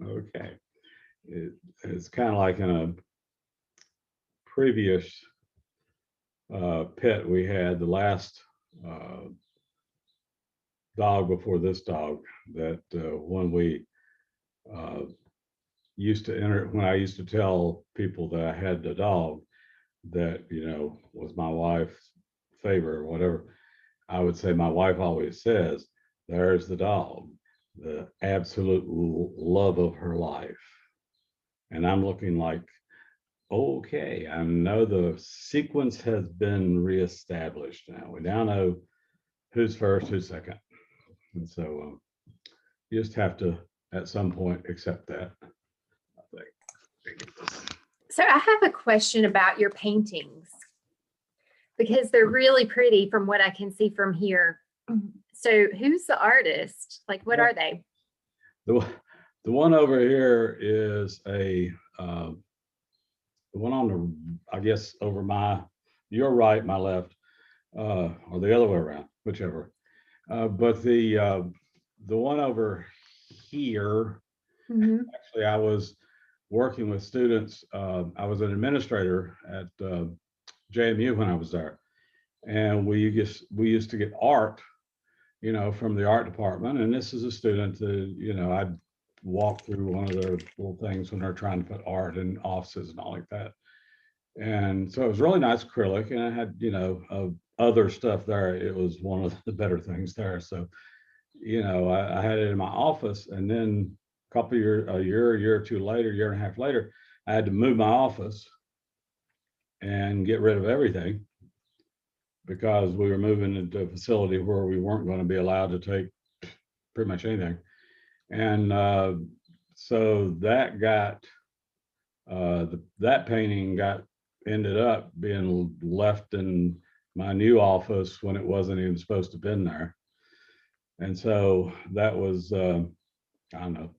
Okay. It's kind of like in a previous pet we had, the last uh, dog before this dog, that when we uh, used to enter, when I used to tell people that I had the dog that, was my wife's favorite or whatever, I would say, my wife always says, there's the dog, the absolute love of her life. And I'm looking like, okay, I know the sequence has been reestablished now. We now know who's first, who's second. And so you just have to, at some point, accept that, I think. So I have a question about your paintings because they're really pretty from what I can see from here. So who's the artist? Like, what are they? The one over here is the one on the, I guess, over your right, my left, or the other way around, whichever. But the one over here, actually, I was working with students. I was an administrator at JMU when I was there, and we used to get art, from the art department. And this is a student that, I'd walk through one of their little things when they're trying to put art in offices and all like that. And so it was really nice acrylic, and I had, other stuff there. It was one of the better things there. So, I had it in my office, and then a year or two later, year and a half later, I had to move my office and get rid of everything because we were moving into a facility where we weren't going to be allowed to take pretty much anything. And so that got that painting ended up being left in my new office when it wasn't even supposed to have been there. And so that was I don't know,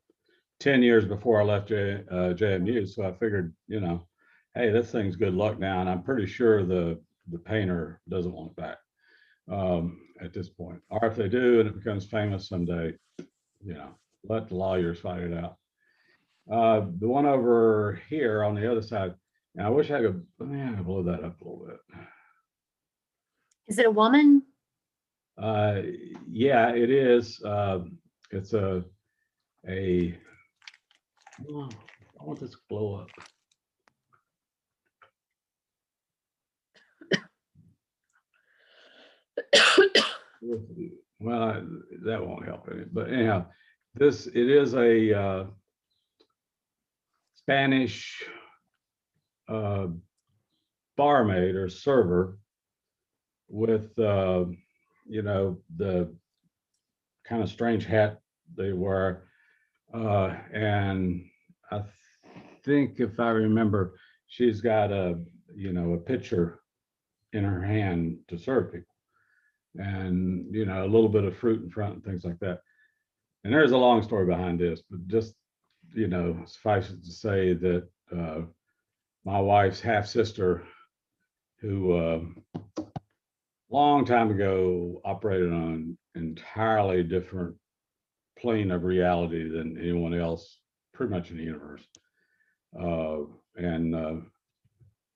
10 years before I left JMU. So I figured, hey, this thing's good luck now, and I'm pretty sure the painter doesn't want it back at this point. Or if they do and it becomes famous someday, let the lawyers fight it out. The one over here on the other side, and I wish I could, blow that up a little bit. Is it a woman? Yeah, it is. It's I want this to blow up. Well, that won't help it. But anyhow, it is a Spanish barmaid or server with the kind of strange hat they wear, and I think, if I remember, she's got a pitcher in her hand to serve people, and a little bit of fruit in front and things like that. And there's a long story behind this, but just suffice it to say that my wife's half sister, who long time ago operated on an entirely different plane of reality than anyone else pretty much in the universe, and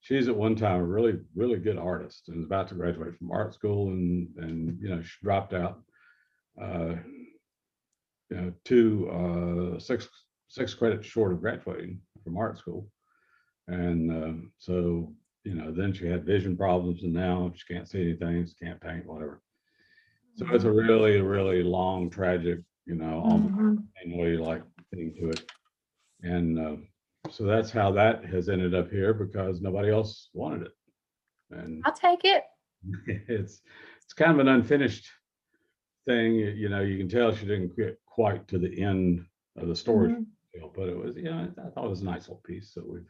she's at one time a really, really good artist and was about to graduate from art school, and she dropped out, six credits short of graduating from art school. And so, then she had vision problems, and now she can't see anything, she can't paint, whatever. So it's a really, really long, tragic, almost anyway, like thing to it. And so that's how that has ended up here, because nobody else wanted it. And I'll take it. it's kind of an unfinished thing. You can tell she didn't get quite to the end of the story, but it was, I thought it was a nice little piece. So we've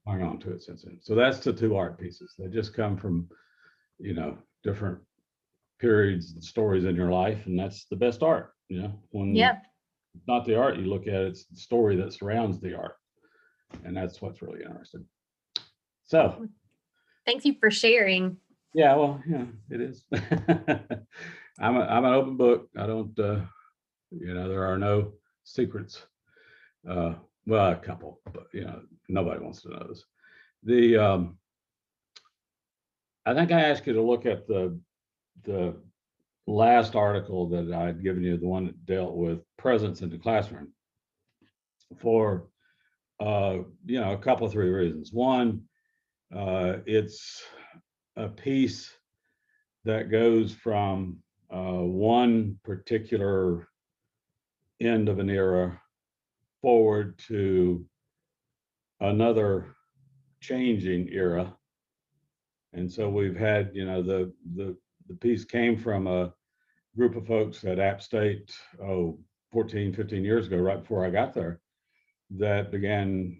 hung on to it since then. So that's the two art pieces. They just come from, different periods and stories in your life, and that's the best art. When it's not the art you look at, it's the story that surrounds the art, and that's what's really interesting. So thank you for sharing. Yeah, well, it is. I'm an open book. I don't there are no secrets. Well, a couple, but nobody wants to know this. The I think I asked you to look at the last article that I had given you, the one that dealt with presence in the classroom, for a couple of three reasons. One, it's a piece that goes from one particular end of an era forward to another changing era. And so we've had, the piece came from a group of folks at App State, 14, 15 years ago, right before I got there, that began,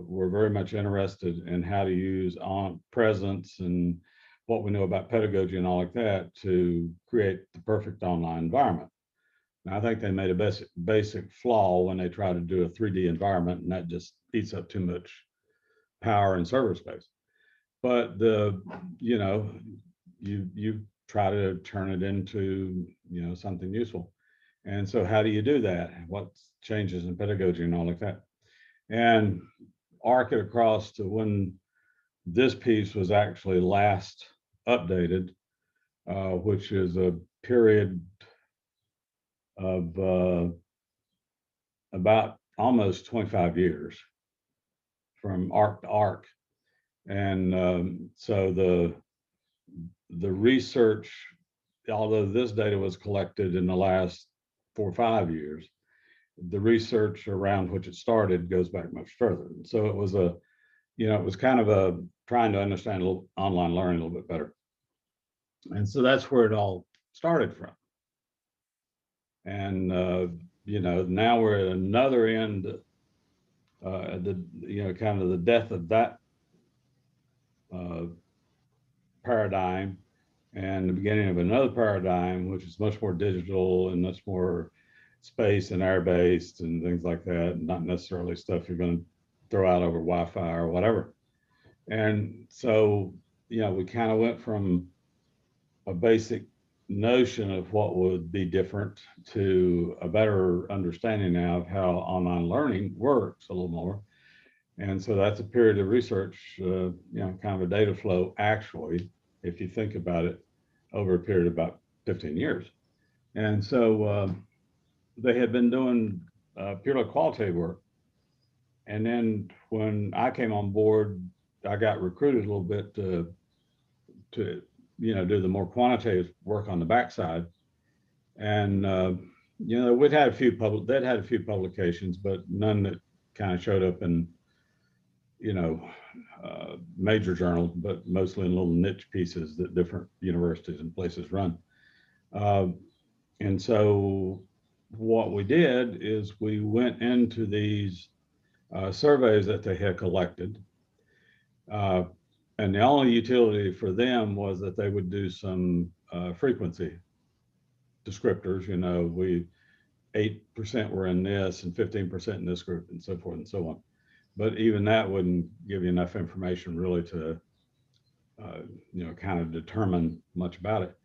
were very much interested in how to use on presence and what we know about pedagogy and all like that to create the perfect online environment. Now, I think they made a basic flaw when they try to do a 3D environment, and that just eats up too much power and server space. But you try to turn it into something useful. And so how do you do that? What changes in pedagogy and all like that? And arc it across to when this piece was actually last updated, which is a period of about almost 25 years from arc to arc. And so the research, although this data was collected in the last 4 or 5 years, the research around which it started goes back much further. So it was it was kind of a trying to understand online learning a little bit better. And so that's where it all started from. And now we're at another end, kind of the death of that paradigm, and the beginning of another paradigm, which is much more digital and much more space and air based and things like that, not necessarily stuff you're going to throw out over Wi-Fi or whatever. And so, we kind of went from a basic notion of what would be different to a better understanding now of how online learning works a little more. And so that's a period of research, kind of a data flow, actually, if you think about it, over a period of about 15 years. And so they had been doing purely qualitative work. And then when I came on board, I got recruited a little bit to do the more quantitative work on the backside. And they'd had a few publications, but none that kind of showed up in major journals, but mostly in little niche pieces that different universities and places run. And so what we did is we went into these surveys that they had collected. And the only utility for them was that they would do some frequency descriptors. 8% were in this and 15% in this group and so forth and so on. But even that wouldn't give you enough information really to, kind of determine much about it.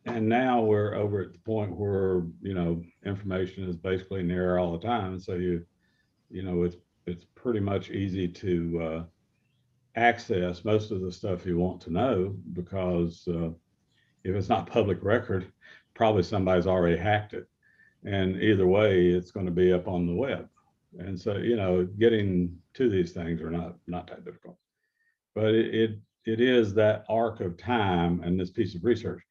And now we're over at the point where, information is basically in the air all the time. So it's pretty much easy to access most of the stuff you want to know, because if it's not public record, probably somebody's already hacked it. And either way, it's going to be up on the web. And so, getting to these things are not that difficult. But it is that arc of time and this piece of research.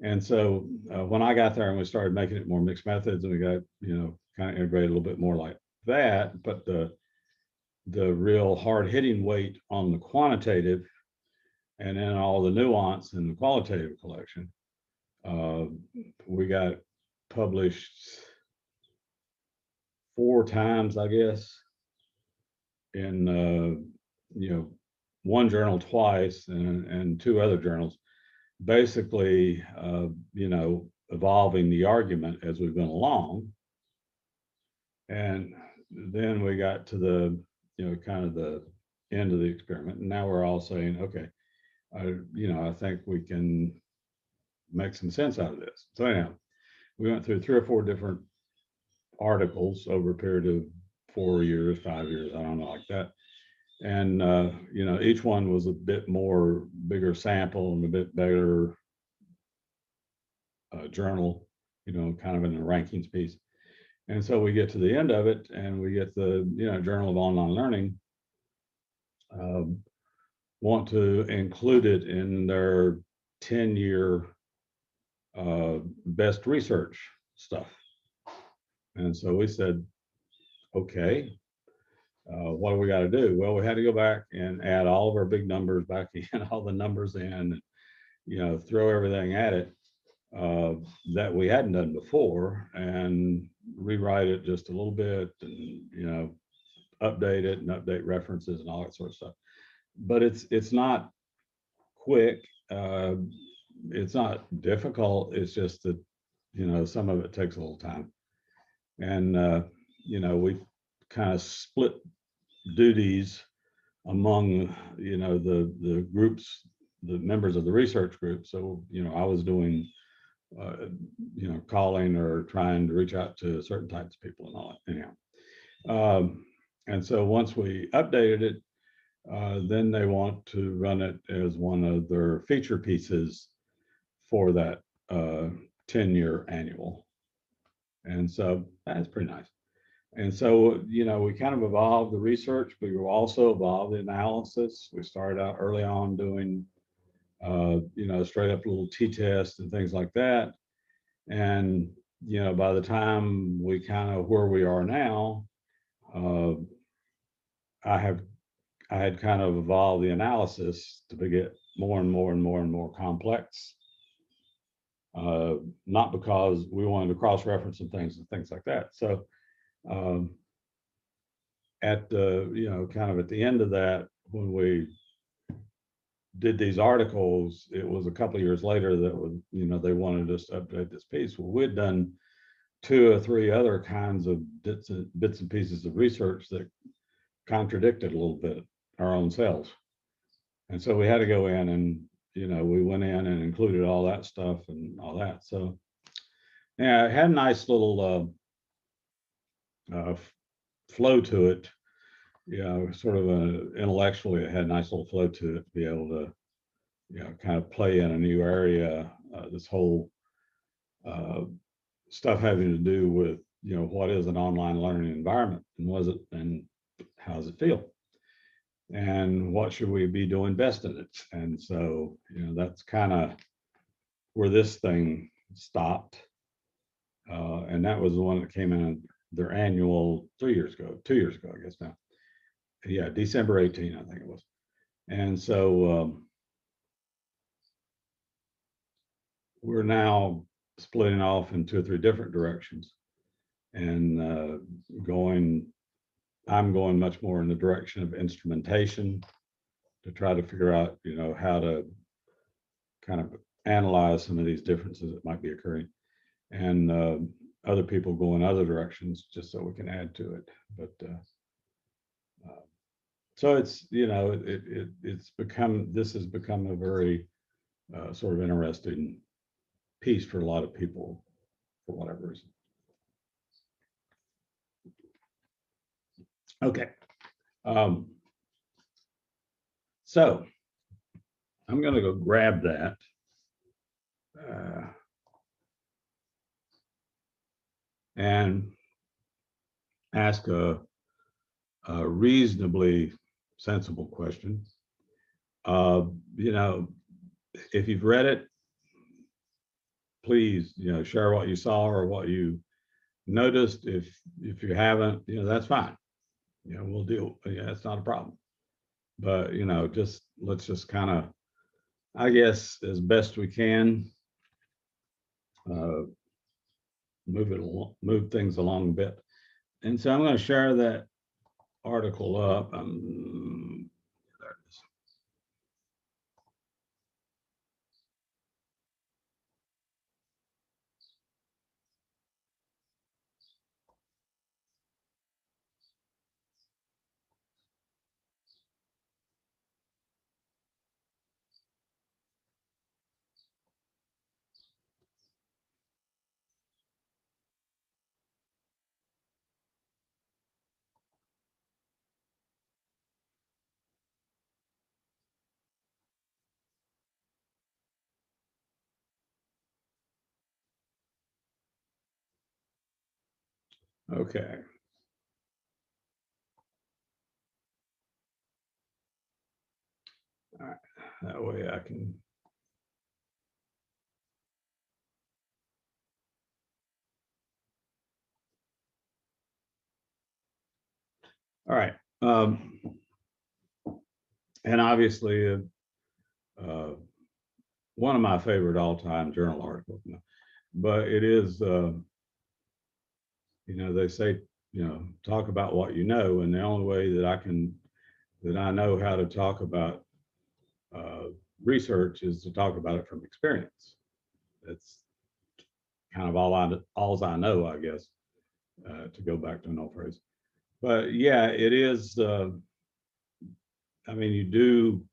And so when I got there and we started making it more mixed methods, and we got, kind of integrated a little bit more like that, but the real hard hitting weight on the quantitative and then all the nuance in the qualitative collection, we got published 4 times, I guess, in one journal twice and 2 other journals, basically evolving the argument as we've gone along. And then we got to the kind of the end of the experiment, and now we're all saying, okay, I think we can make some sense out of this. So anyhow, we went through 3 or 4 different articles over a period of 4 years, 5 years, I don't know, like that. And, you know, each one was a bit more bigger sample and a bit better journal, you know, kind of in the rankings piece. And so we get to the end of it and we get the, you know, Journal of Online Learning want to include it in their 10-year best research stuff. And so we said, okay, what do we got to do? Well, we had to go back and add all of our big numbers back in, all the numbers in, you know, throw everything at it that we hadn't done before and rewrite it just a little bit and, you know, update it and update references and all that sort of stuff. But it's not quick. It's not difficult. It's just that, you know, some of it takes a little time. And, you know, we kind of split duties among, you know, the groups, the members of the research group. So, you know, I was doing, you know, calling or trying to reach out to certain types of people and all that. Anyhow. And so once we updated it, then they want to run it as one of their feature pieces for that 10-year annual. And so that's pretty nice. And so, you know, we kind of evolved the research, but we also evolved the analysis. We started out early on doing, you know, straight up little t-tests and things like that. And, you know, by the time we kind of where we are now, I had kind of evolved the analysis to get more and more and more and more complex. Not because we wanted to cross-reference and things like that. So at the, you know, kind of at the end of that, when we did these articles, it was a couple of years later that would, you know, they wanted us to update this piece. Well, we'd done 2 or 3 other kinds of bits and pieces of research that contradicted a little bit our own selves. And so we had to go in and, you know, we went in and included all that stuff and all that. So yeah, it had a nice little flow to it. You know, sort of intellectually, it had a nice little flow to it to be able to, you know, kind of play in a new area. This whole stuff having to do with, you know, what is an online learning environment and and how does it feel? And what should we be doing best in it? And so, you know, that's kind of where this thing stopped. And that was the one that came in their annual 2 years ago, I guess now. Yeah, December 18, I think it was. And so we're now splitting off in 2 or 3 different directions and I'm going much more in the direction of instrumentation to try to figure out, you know, how to kind of analyze some of these differences that might be occurring. And other people go in other directions just so we can add to it. But so it's, you know, this has become a very sort of interesting piece for a lot of people for whatever reason. Okay. So I'm going to go grab that. And ask a reasonably sensible question. You know, if you've read it, please, you know, share what you saw or what you noticed. If you haven't, you know, that's fine. You know, we'll deal. Yeah, it's not a problem. But you know, let's just kind of, I guess, as best we can, move things along a bit. And so I'm going to share that article up. There it is. Okay. All right, that way I can. All right. And obviously, one of my favorite all-time journal articles, but it is, they say, talk about what you know, and the only way that I know how to talk about research is to talk about it from experience. That's kind of all I know, I guess, to go back to an old phrase. But yeah, it is. I mean, you do.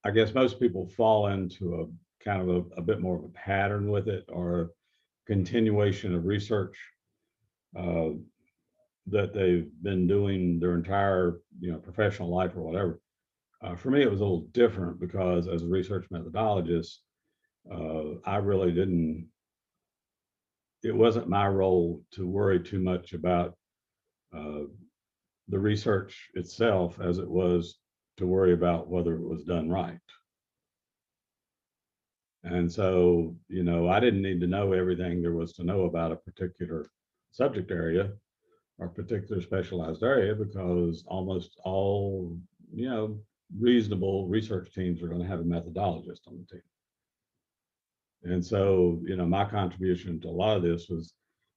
I guess most people fall into a kind of a bit more of a pattern with it, or a continuation of research uh, that they've been doing their entire professional life or whatever. For me, it was a little different because as a research methodologist, I really didn't. It wasn't my role to worry too much about uh, the research itself as it was to worry about whether it was done right. And so, I didn't need to know everything there was to know about a particular subject area or particular specialized area, because almost all, reasonable research teams are going to have a methodologist on the team. And so, my contribution to a lot of this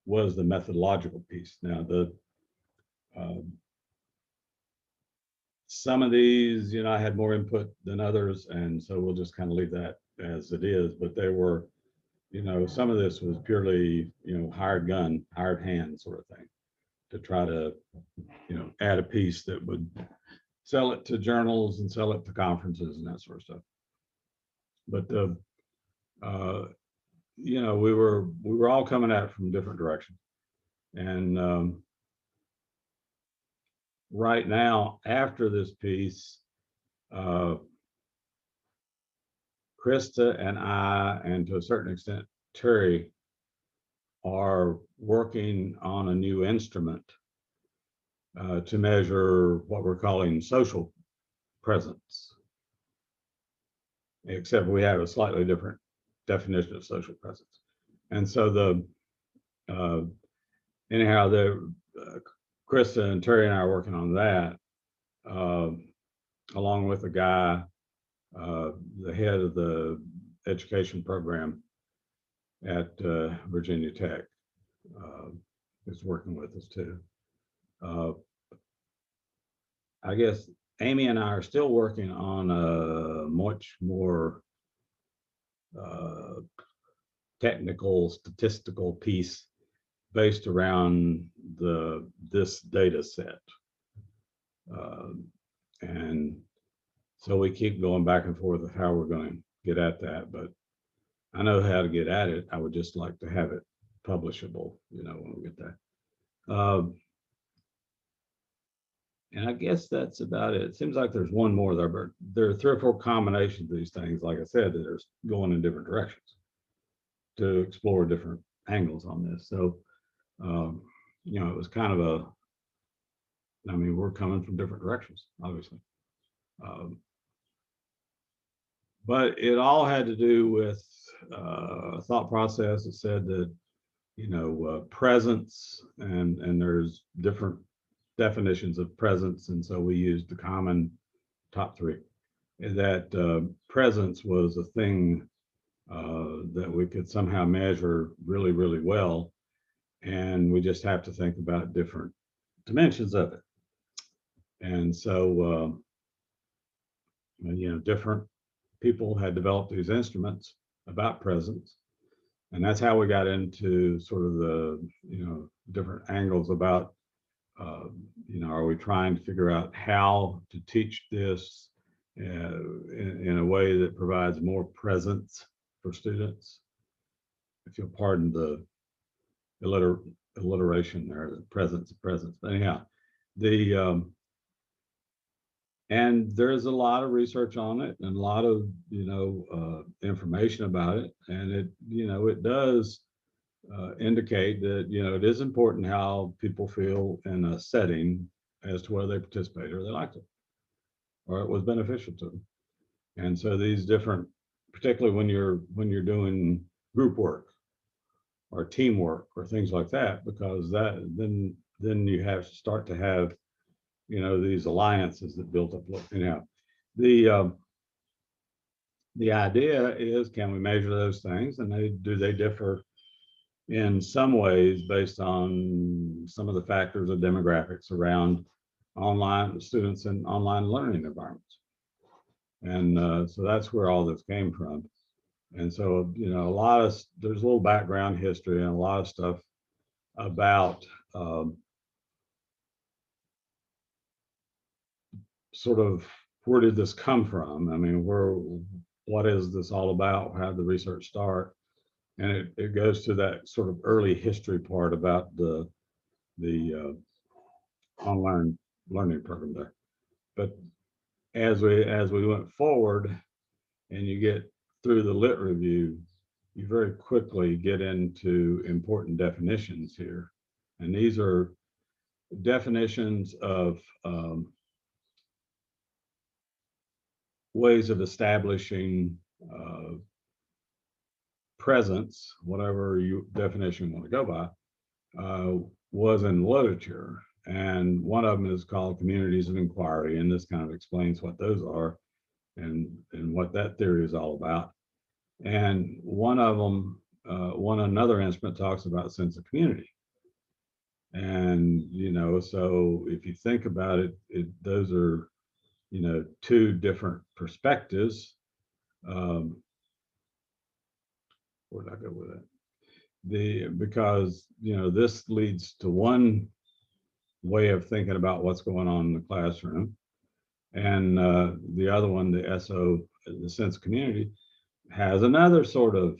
was the methodological piece. Now, uh, some of these, I had more input than others, and so we'll just kind of leave that as it is. But there were, some of this was purely, hired gun, hired hand sort of thing, to try to, add a piece that would sell it to journals and sell it to conferences and that sort of stuff. But we were all coming at it from different directions, and right now after this piece, Krista and I, and to a certain extent Terry, are working on a new instrument to measure what we're calling social presence, except we have a slightly different definition of social presence. And so anyhow, Krista and Terry and I are working on that, along with a guy, the head of the education program at Virginia Tech, is working with us too. I guess Amy and I are still working on a much more technical statistical piece based around this data set. And so we keep going back and forth with how we're going to get at that, but I know how to get at it. I would just like to have it publishable, when we get there. And I guess that's about it. It seems like there's one more there, but there are 3 or 4 combinations of these things, like I said, that are going in different directions to explore different angles on this. So, it was kind of we're coming from different directions, obviously. But it all had to do with a thought process that said that, presence, and there's different definitions of presence. And so we used the common top 3, that presence was a thing that we could somehow measure really, really well. And we just have to think about different dimensions of it. And so, different people had developed these instruments about presence. And that's how we got into sort of the, different angles about, are we trying to figure out how to teach this in a way that provides more presence for students? If you'll pardon the alliteration there, the presence. But anyhow, and there's a lot of research on it and a lot of information about it, and it does indicate that, it is important how people feel in a setting as to whether they participate or they liked it or it was beneficial to them. And so these different, particularly when you're doing group work or teamwork or things like that, because then you have to start to have, these alliances that built up. The the idea is, can we measure those things, and do they differ in some ways based on some of the factors of demographics around online students and online learning environments. And so that's where all this came from. And so, there's a little background history and a lot of stuff about sort of where did this come from? I mean, what is this all about? How did the research start? And it goes to that sort of early history part about the online learning program there. But as we went forward and you get through the lit review, you very quickly get into important definitions here. And these are definitions of ways of establishing presence, whatever definition you want to go by, was in literature. And one of them is called communities of inquiry. And this kind of explains what those are and what that theory is all about. And one of them, another instrument talks about sense of community. And, so if you think about it, those are, two different perspectives. Where did I go with it? Because, this leads to one way of thinking about what's going on in the classroom. And the other one, the SO, the sense of community, has another sort of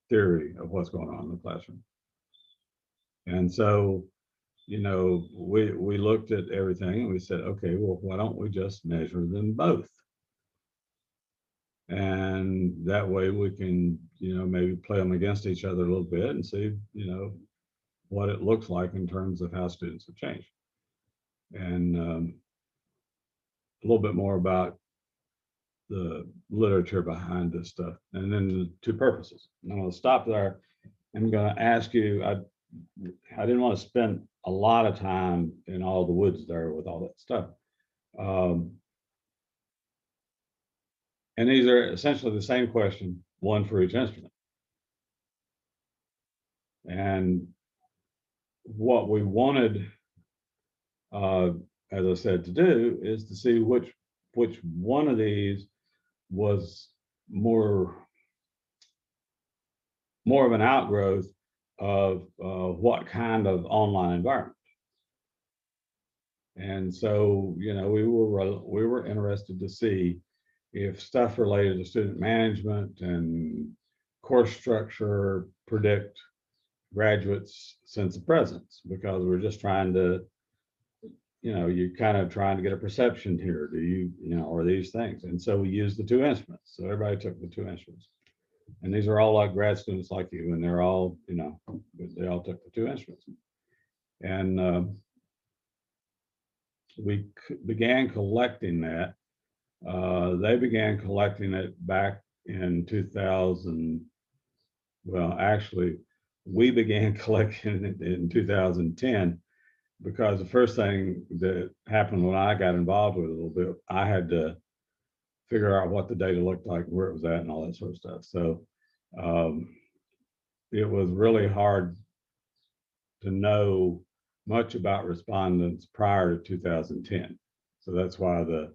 theory of what's going on in the classroom. And so, we looked at everything and we said, okay, well, why don't we just measure them both? And that way we can, maybe play them against each other a little bit and see, what it looks like in terms of how students have changed. And a little bit more about the literature behind this stuff, and then the two purposes. And I'm going to stop there. I'm going to ask you, I didn't want to spend a lot of time in all the woods there with all that stuff. And these are essentially the same question, one for each instrument. And what we wanted, as I said, to do is to see which one of these was more of an outgrowth of what kind of online environment. And so, we were interested to see if stuff related to student management and course structure predict graduates' sense of presence, because we're just trying to, you're kind of trying to get a perception here. Do you, or these things? And so we used the two instruments. So everybody took the two instruments. And these are all like grad students like you, and they're all, they all took the two instruments. And we began collecting that. They began collecting it back in 2000. Well, actually, we began collecting it in 2010, because the first thing that happened when I got involved with it a little bit, I had to figure out what the data looked like, where it was at, and all that sort of stuff. So it was really hard to know much about respondents prior to 2010. So that's why the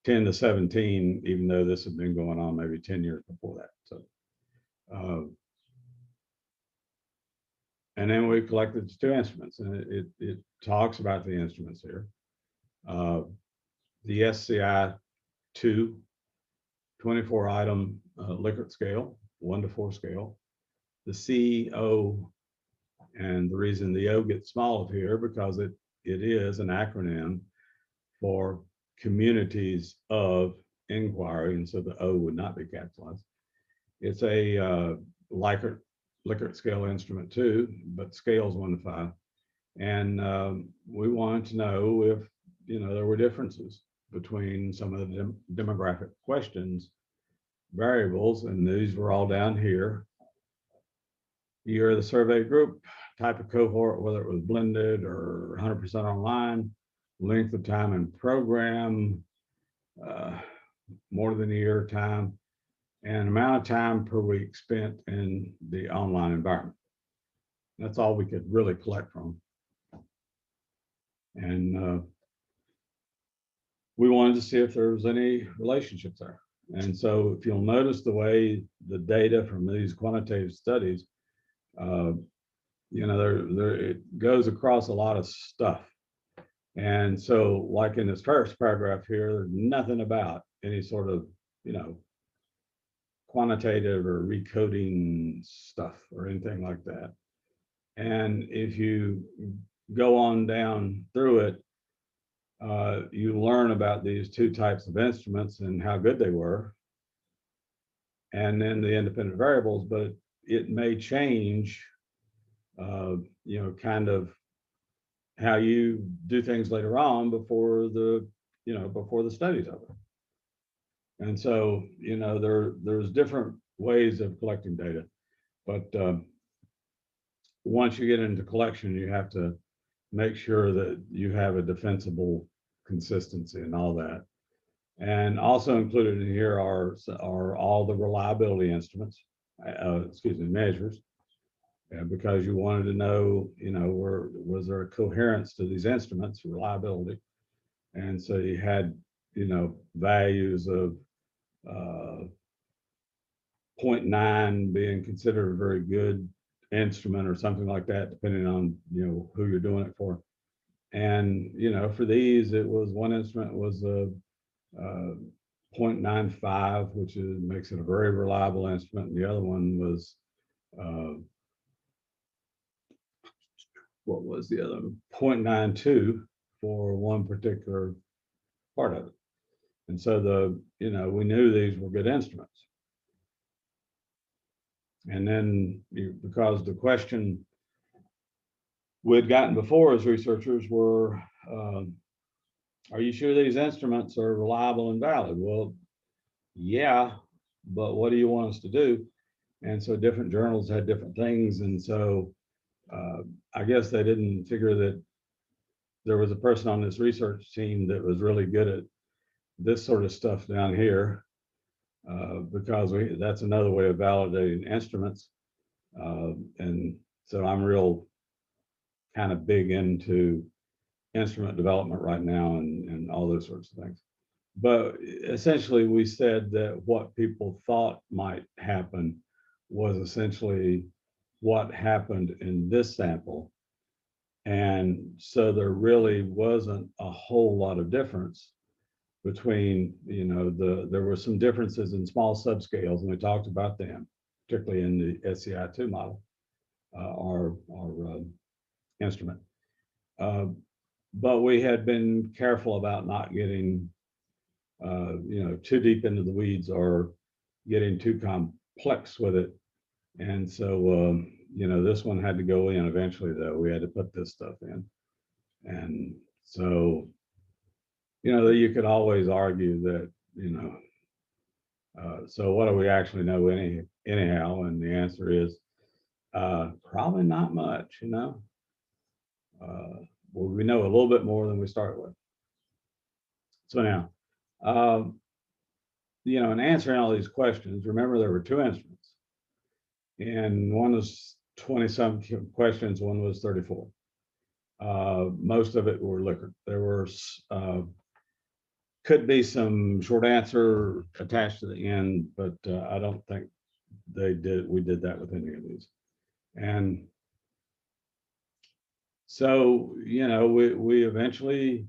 10 to 17, even though this had been going on maybe 10 years before that. So, and then we collected the two instruments, and it talks about the instruments here. The SCI 2 24 item Likert scale, 1 to 4 scale. The CO, and the reason the O gets small here, because it is an acronym for communities of inquiry, and so the O would not be capitalized. It's a Likert Likert scale instrument too, but scales 1 to 5. And we wanted to know if, there were differences between some of the demographic questions variables, and these were all down here. Year of the survey group, type of cohort, whether it was blended or 100% online, length of time in program, more than a year time, and amount of time per week spent in the online environment. That's all we could really collect from. And we wanted to see if there was any relationships there. And so if you'll notice the way the data from these quantitative studies, it goes across a lot of stuff. And so like in this first paragraph here, there's nothing about any sort of, quantitative or recoding stuff or anything like that. And if you go on down through it, you learn about these 2 types of instruments and how good they were, and then the independent variables, but it may change, kind of how you do things later on before the study's over. And so, there's different ways of collecting data, but once you get into collection, you have to make sure that you have a defensible consistency and all that. And also included in here are all the reliability instruments, measures, because you wanted to know, was there a coherence to these instruments, reliability. And so you had, values of 0.9 being considered a very good instrument or something like that, depending on, who you're doing it for. And, for these, it was one instrument was a 0.95, which makes it a very reliable instrument. And the other one was, what was the other? 0.92 for one particular part of it. And so we knew these were good instruments. And then because the question we'd gotten before as researchers were, are you sure these instruments are reliable and valid? Well, yeah, but what do you want us to do? And so different journals had different things. And so I guess they didn't figure that there was a person on this research team that was really good at this sort of stuff down here, because that's another way of validating instruments. And so I'm real kind of big into instrument development right now and all those sorts of things. But essentially we said that what people thought might happen was essentially what happened in this sample. And so there really wasn't a whole lot of difference between, there were some differences in small subscales, and we talked about them, particularly in the SCI2 model, our instrument. But we had been careful about not getting, too deep into the weeds or getting too complex with it. And so, this one had to go in eventually, though. We had to put this stuff in. And so, you could always argue that, so what do we actually know anyhow? And the answer is probably not much, well, we know a little bit more than we start with. So now, in answering all these questions, remember there were 2 instruments, and one was 20-some questions, one was 34. Most of it were Likert. There were could be some short answer attached to the end, but I don't think we did that with any of these. And so, we eventually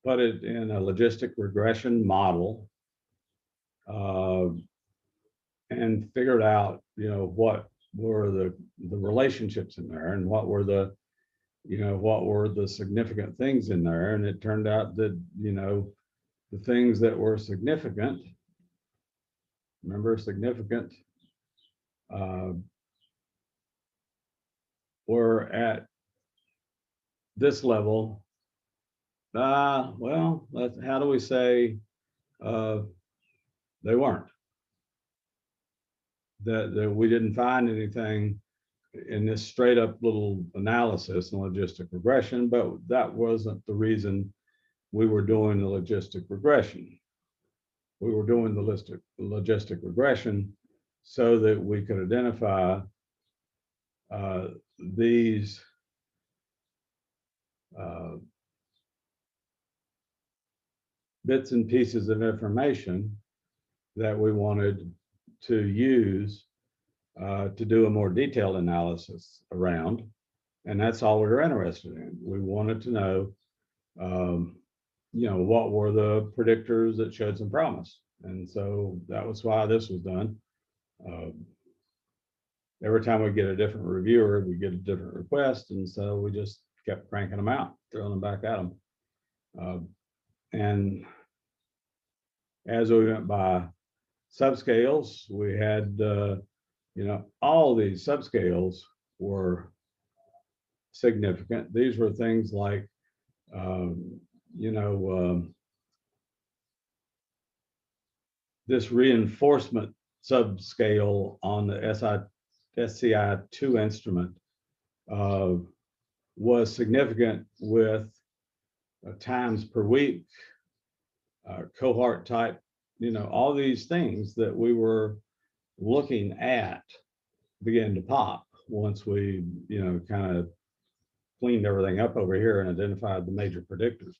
put it in a logistic regression model and figured out, what were the relationships in there and what were the significant things in there. And it turned out that, the things that were significant, remember significant, were at this level. Well, how do we say they weren't? That we didn't find anything in this straight up little analysis and logistic regression, but that wasn't the reason we were doing the logistic regression. We were doing the logistic regression so that we could identify these bits and pieces of information that we wanted to use to do a more detailed analysis around. And that's all we were interested in. We wanted to know, what were the predictors that showed some promise. And so that was why this was done. Every time we get a different reviewer, we get a different request. And so we just kept cranking them out, throwing them back at them. And as we went by subscales, we had, all these subscales were significant. These were things like, this reinforcement subscale on the SCI2 instrument was significant with times per week, cohort type, all these things that we were looking at began to pop once we, kind of cleaned everything up over here and identified the major predictors.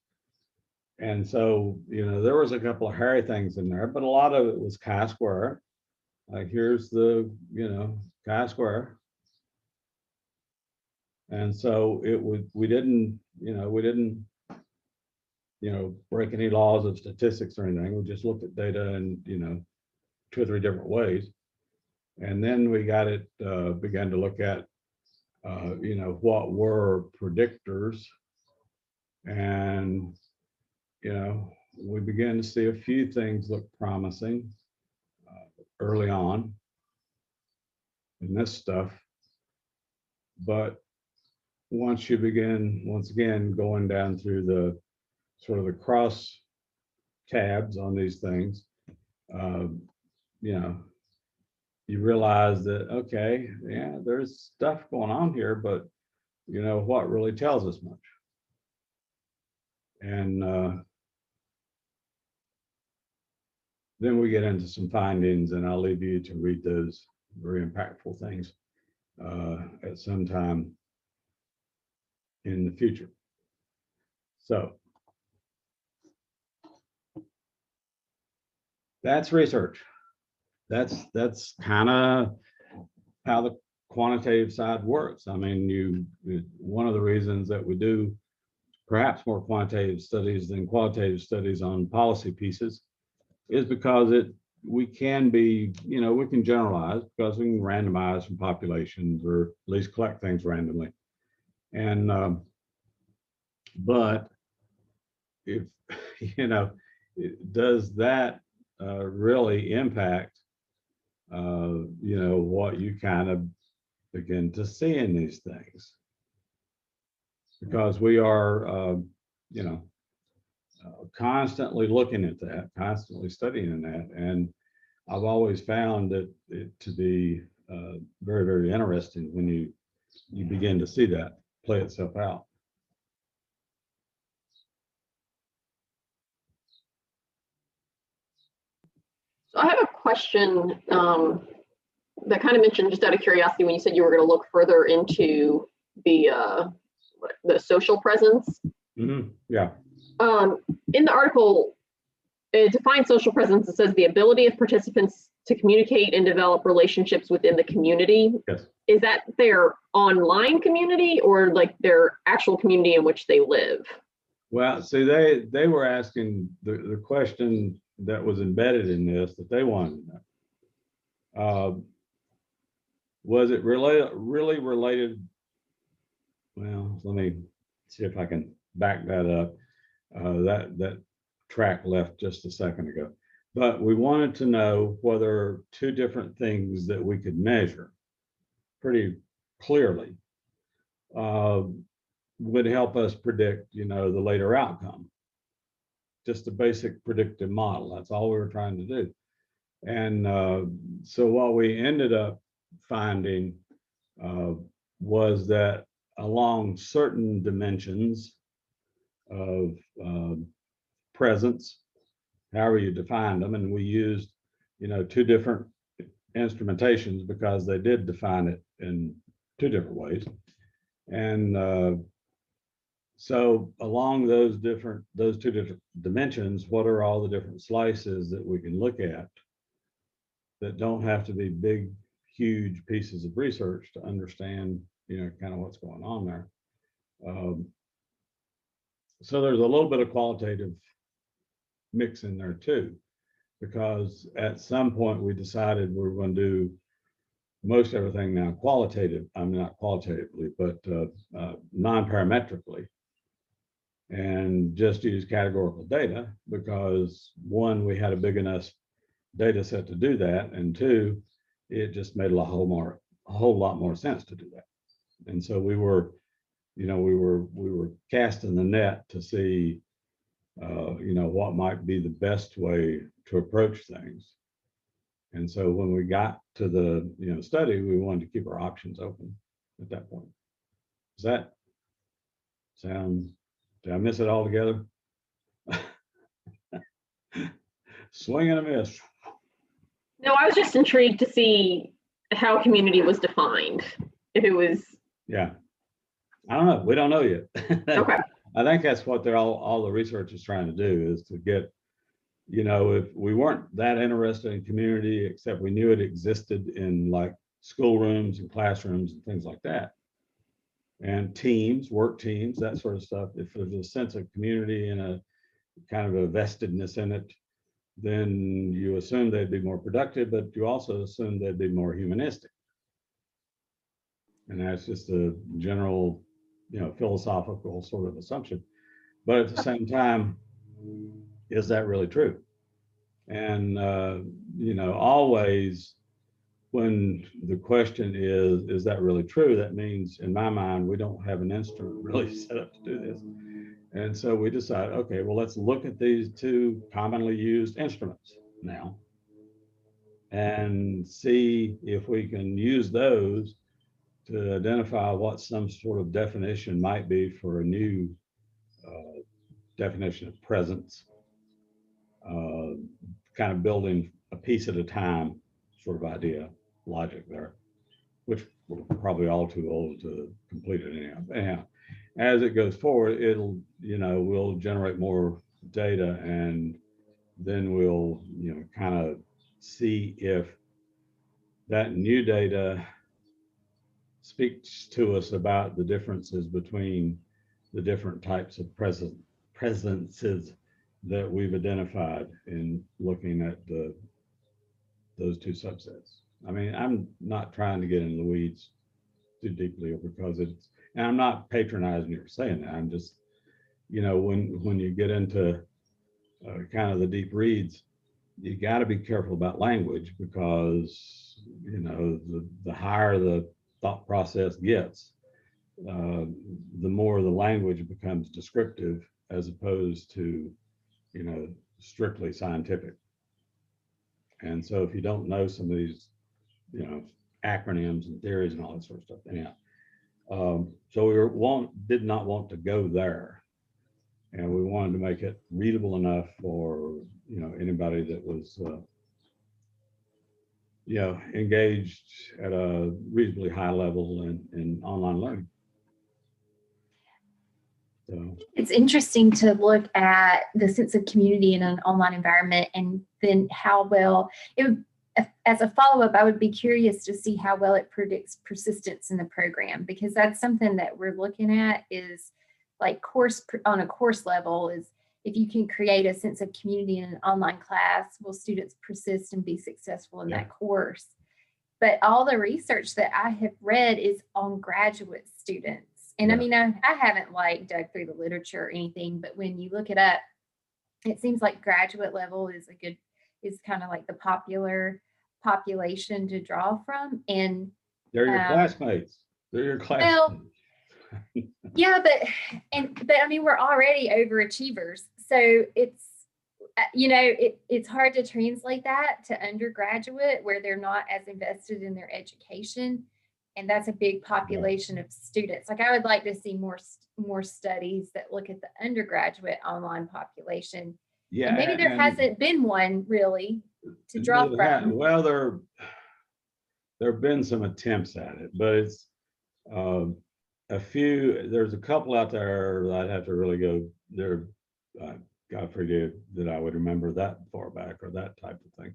And so, there was a couple of hairy things in there, but a lot of it was chi-square. Like here's the, chi-square. And so we didn't break any laws of statistics or anything. We just looked at data in, 2 or 3 different ways. And then we got it, began to look at, what were predictors. And, we began to see a few things look promising early on in this stuff. But once you begin, once again, going down through the sort of the cross tabs on these things, you realize that, okay, yeah, there's stuff going on here, but what really tells us much? And then we get into some findings, and I'll leave you to read those very impactful things at some time in the future. So that's research. That's kind of how the quantitative side works. I mean, one of the reasons that we do perhaps more quantitative studies than qualitative studies on policy pieces is because we can be, we can generalize because we can randomize from populations or at least collect things randomly. And but if does that really impact what you kind of begin to see in these things? Because we are constantly looking at that, constantly studying that, and I've always found it to be very, very interesting when you begin to see that play itself out. So I have a question that kind of mentioned, just out of curiosity, when you said you were going to look further into the social presence. Mm-hmm. Yeah. In the article, it defines social presence. It says the ability of participants to communicate and develop relationships within the community. Yes. Is that their online community or like their actual community in which they live? Well, see, they were asking the question that was embedded in this that they wanted to know. Was it really related? Well, let me see if I can back that up. That track left just a second ago. But we wanted to know whether 2 different things that we could measure pretty clearly would help us predict, the later outcome. Just a basic predictive model. That's all we were trying to do. And so what we ended up finding was that along certain dimensions of presence, however you defined them, and we used, two different instrumentations because they did define it in two different ways. And so along those two different dimensions, what are all the different slices that we can look at that don't have to be big, huge pieces of research to understand, kind of what's going on there. So there's a little bit of qualitative mix in there too, because at some point we decided we were going to do most everything now qualitative. I mean, not qualitatively, but non-parametrically, and just use categorical data because one, we had a big enough data set to do that, and two, it just made a whole lot more sense to do that. And so we were casting the net to see, what might be the best way to approach things. And so when we got to the study, we wanted to keep our options open at that point. Does that sound? Did I miss it altogether? Swing and a miss. No, I was just intrigued to see how community was defined. If it was. Yeah. I don't know. We don't know yet. Okay. I think that's what all the research is trying to do, is to get, if we weren't that interested in community, except we knew it existed in like schoolrooms and classrooms and things like that, and teams, work teams, that sort of stuff. If there's a sense of community and a kind of a vestedness in it, then you assume they'd be more productive, but you also assume they'd be more humanistic. And that's just a general, philosophical sort of assumption. But at the same time, is that really true? And, always when the question is that really true? That means, in my mind, we don't have an instrument really set up to do this. And so we decided, okay, well, let's look at these two commonly used instruments now and see if we can use those to identify what some sort of definition might be for a new definition of presence, kind of building a piece at a time sort of idea, logic there, which we're probably all too old to complete it anyhow. As it goes forward, we'll generate more data, and then we'll, kind of see if that new data speaks to us about the differences between the different types of presences that we've identified in looking at those two subsets. I mean, I'm not trying to get into the weeds too deeply, because and I'm not patronizing you for saying that. I'm just, when you get into kind of the deep reads, you got to be careful about language, because, the higher the thought process gets, the more the language becomes descriptive as opposed to, strictly scientific. And so if you don't know some of these, acronyms and theories and all that sort of stuff, anyhow. So we did not want to go there, and we wanted to make it readable enough for anybody that was engaged at a reasonably high level in online learning. So it's interesting to look at the sense of community in an online environment, and then how well as a follow-up, I would be curious to see how well it predicts persistence in the program, because that's something that we're looking at, is like on a course level, is if you can create a sense of community in an online class, will students persist and be successful in that course? But all the research that I have read is on graduate students. And I mean, I haven't dug through the literature or anything, but when you look it up, it seems like graduate level is kind of like the popular population to draw from. And they're your classmates. They're your classmates. Yeah, but I mean, we're already overachievers. So it's, it's hard to translate that to undergraduate where they're not as invested in their education. And that's a big population of students. Like I would like to see more studies that look at the undergraduate online population. Yeah. And maybe there hasn't been one really to draw from. Well, there have been some attempts at it, but it's there's a couple out there that I'd have to really go there. God forgive that I would remember that far back or that type of thing,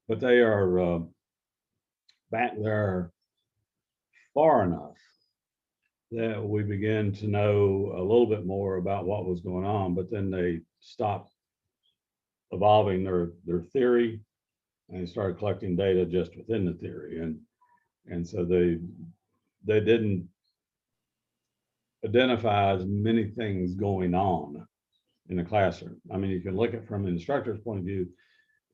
but they are back there far enough that we begin to know a little bit more about what was going on, but then they stopped evolving their theory and started collecting data just within the theory. And so they didn't identify as many things going on in the classroom. I mean, you can look at it from an instructor's point of view,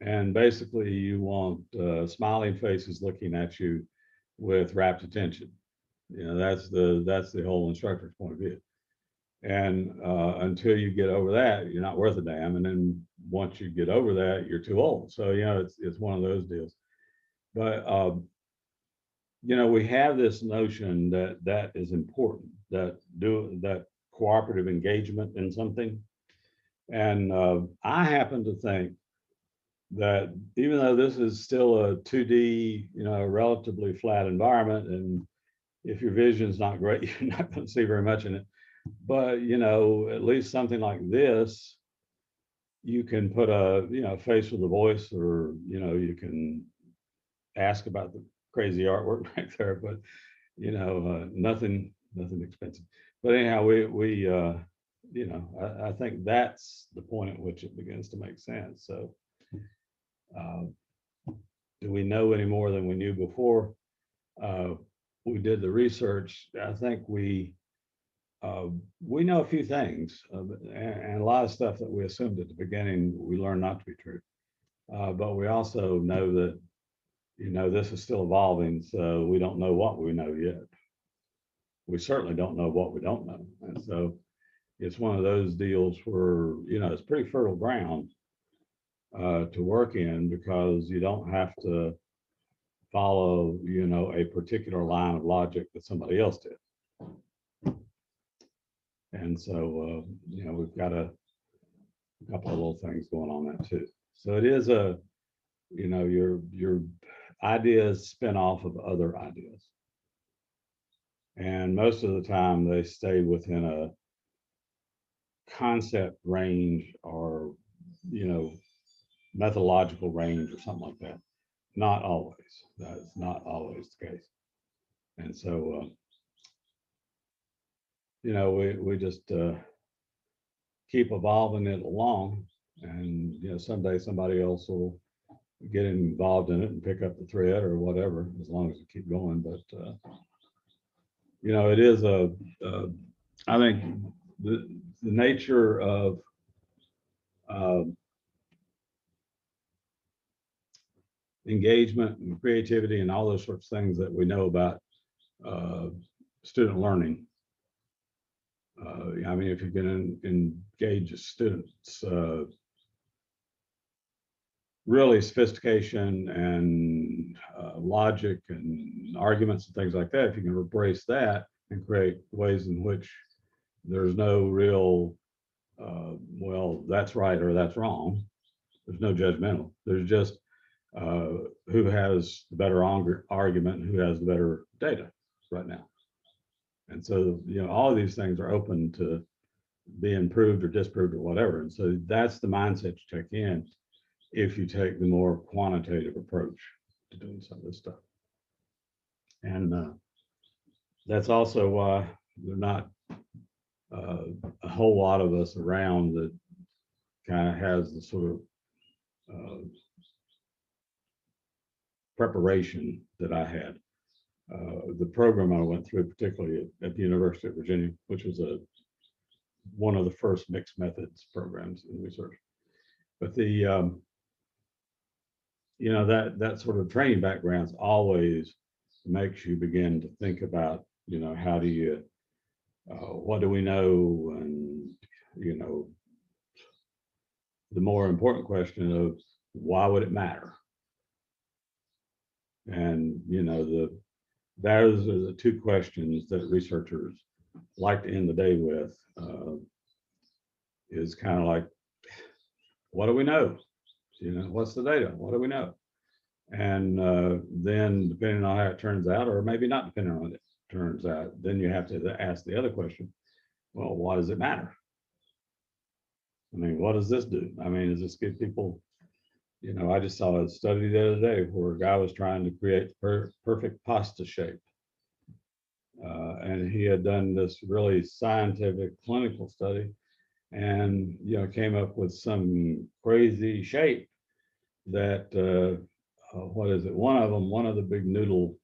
and basically you want smiling faces looking at you with rapt attention. That's the whole instructor's point of view. And until you get over that, you're not worth a damn. And then once you get over that, you're too old. So it's one of those deals. But we have this notion that is important, that cooperative engagement in something. And I happen to think that even though this is still a 2D, relatively flat environment, and if your vision's not great, you're not going to see very much in it. But at least something like this, you can put a face with a voice, or you can ask about the crazy artwork back there, but nothing expensive. But anyhow, I think that's the point at which it begins to make sense. So do we know any more than we knew before we did the research? I think we know a few things, and a lot of stuff that we assumed at the beginning we learned not to be true. But we also know that this is still evolving, so we don't know what we know yet. We certainly don't know what we don't know, and so it's one of those deals where it's pretty fertile ground to work in, because you don't have to follow a particular line of logic that somebody else did. And so we've got a couple of little things going on that too. So it is your ideas spin off of other ideas, and most of the time they stay within a concept range or methodological range or something like that. Not always. That's not always the case. And so we just keep evolving it along, and someday somebody else will get involved in it and pick up the thread or whatever, as long as we keep going. But it is I think the nature of engagement and creativity and all those sorts of things that we know about student learning. I mean, if you can engage students, really sophistication and logic and arguments and things like that, if you can embrace that and create ways in which there's no real, well, that's right or that's wrong. There's no judgmental. There's just who has the better argument and who has the better data right now. And so, all of these things are open to being proved or disproved or whatever. And so that's the mindset you take in if you take the more quantitative approach to doing some of this stuff. And that's also why there are not a whole lot of us around that kind of has the sort of preparation that I had. The program I went through, particularly at the University of Virginia, which was one of the first mixed methods programs in research. But the that sort of training backgrounds always makes you begin to think about how do you what do we know? And, the more important question of why would it matter? And, those are the two questions that researchers like to end the day with, is kind of like, what do we know? What's the data? What do we know? And then depending on how it turns out, or maybe not depending on it turns out, then you have to ask the other question, well, why does it matter? I mean, what does this do? I mean, does this give people, I just saw a study the other day where a guy was trying to create perfect pasta shape. And he had done this really scientific clinical study and, came up with some crazy shape that, what is it? One of the big noodle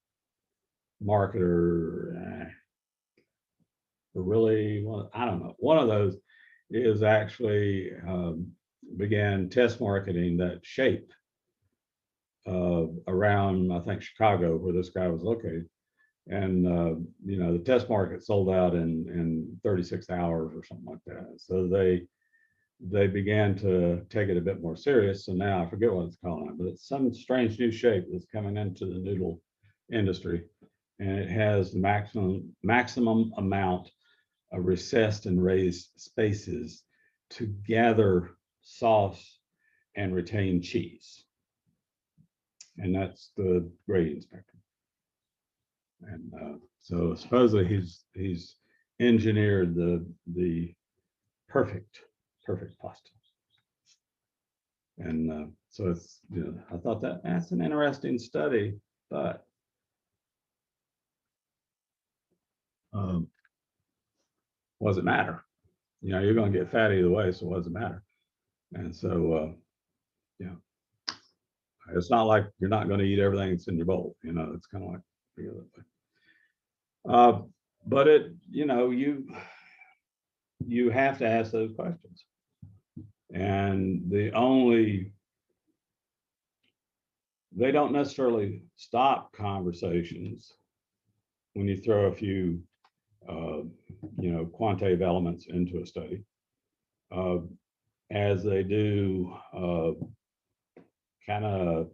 marketer, really, I don't know. One of those is actually began test marketing that shape around, I think, Chicago, where this guy was located. And, the test market sold out in 36 hours or something like that. So they began to take it a bit more serious. And now I forget what it's called, but it's some strange new shape that's coming into the noodle industry. And it has the maximum amount of recessed and raised spaces to gather sauce and retain cheese. And that's the grading spectrum. And so supposedly he's engineered the perfect pasta. And so it's, I thought that's an interesting study, but what does it matter? You're going to get fat either way, so what does it matter? And so, it's not like you're not going to eat everything that's in your bowl. It's kind of like the other way. But it, you have to ask those questions. And they don't necessarily stop conversations when you throw a few, quantitative elements into a study, as they do kind of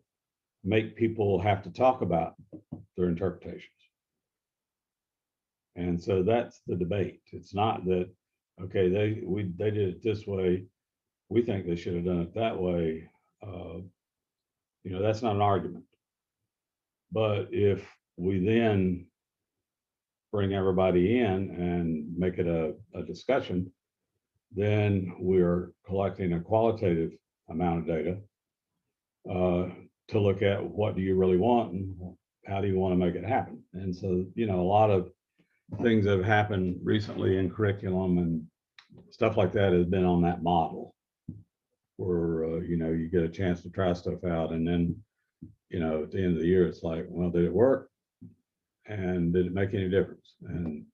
make people have to talk about their interpretations. And so that's the debate. It's not that, okay, they did it this way, we think they should have done it that way. That's not an argument. But if we then bring everybody in and make it a discussion, then we're collecting a qualitative amount of data to look at what do you really want and how do you want to make it happen. And so, a lot of things that have happened recently in curriculum and stuff like that has been on that model where, you get a chance to try stuff out. And then, at the end of the year, it's like, well, did it work? And did it make any difference? And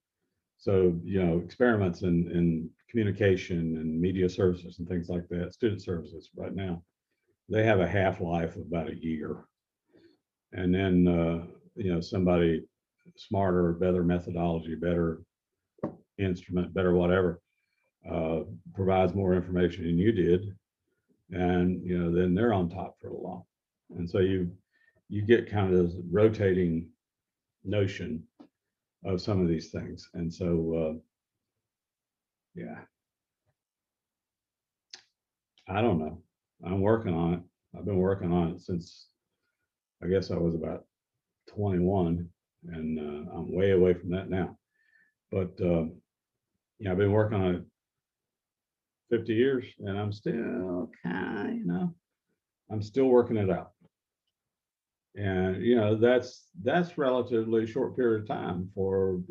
so, experiments in communication and media services and things like that, student services right now, they have a half-life of about a year. And then, somebody smarter, better methodology, better instrument, better whatever, provides more information than you did. And, then they're on top for a while. And so you get kind of this rotating notion of some of these things. And so, I don't know. I'm working on it. I've been working on it since, I guess I was about 21, and I'm way away from that now. But I've been working on it 50 years, and I'm still kind of, I'm still working it out. And that's relatively short period of time for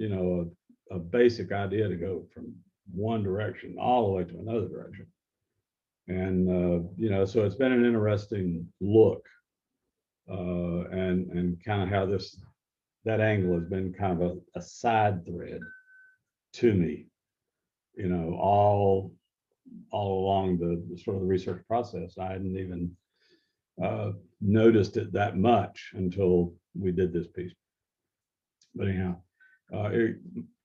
a basic idea to go from one direction all the way to another direction. And so it's been an interesting look, and kind of how that angle has been kind of a side thread to me, all along the sort of the research process. I hadn't even noticed it that much until we did this piece. But anyhow,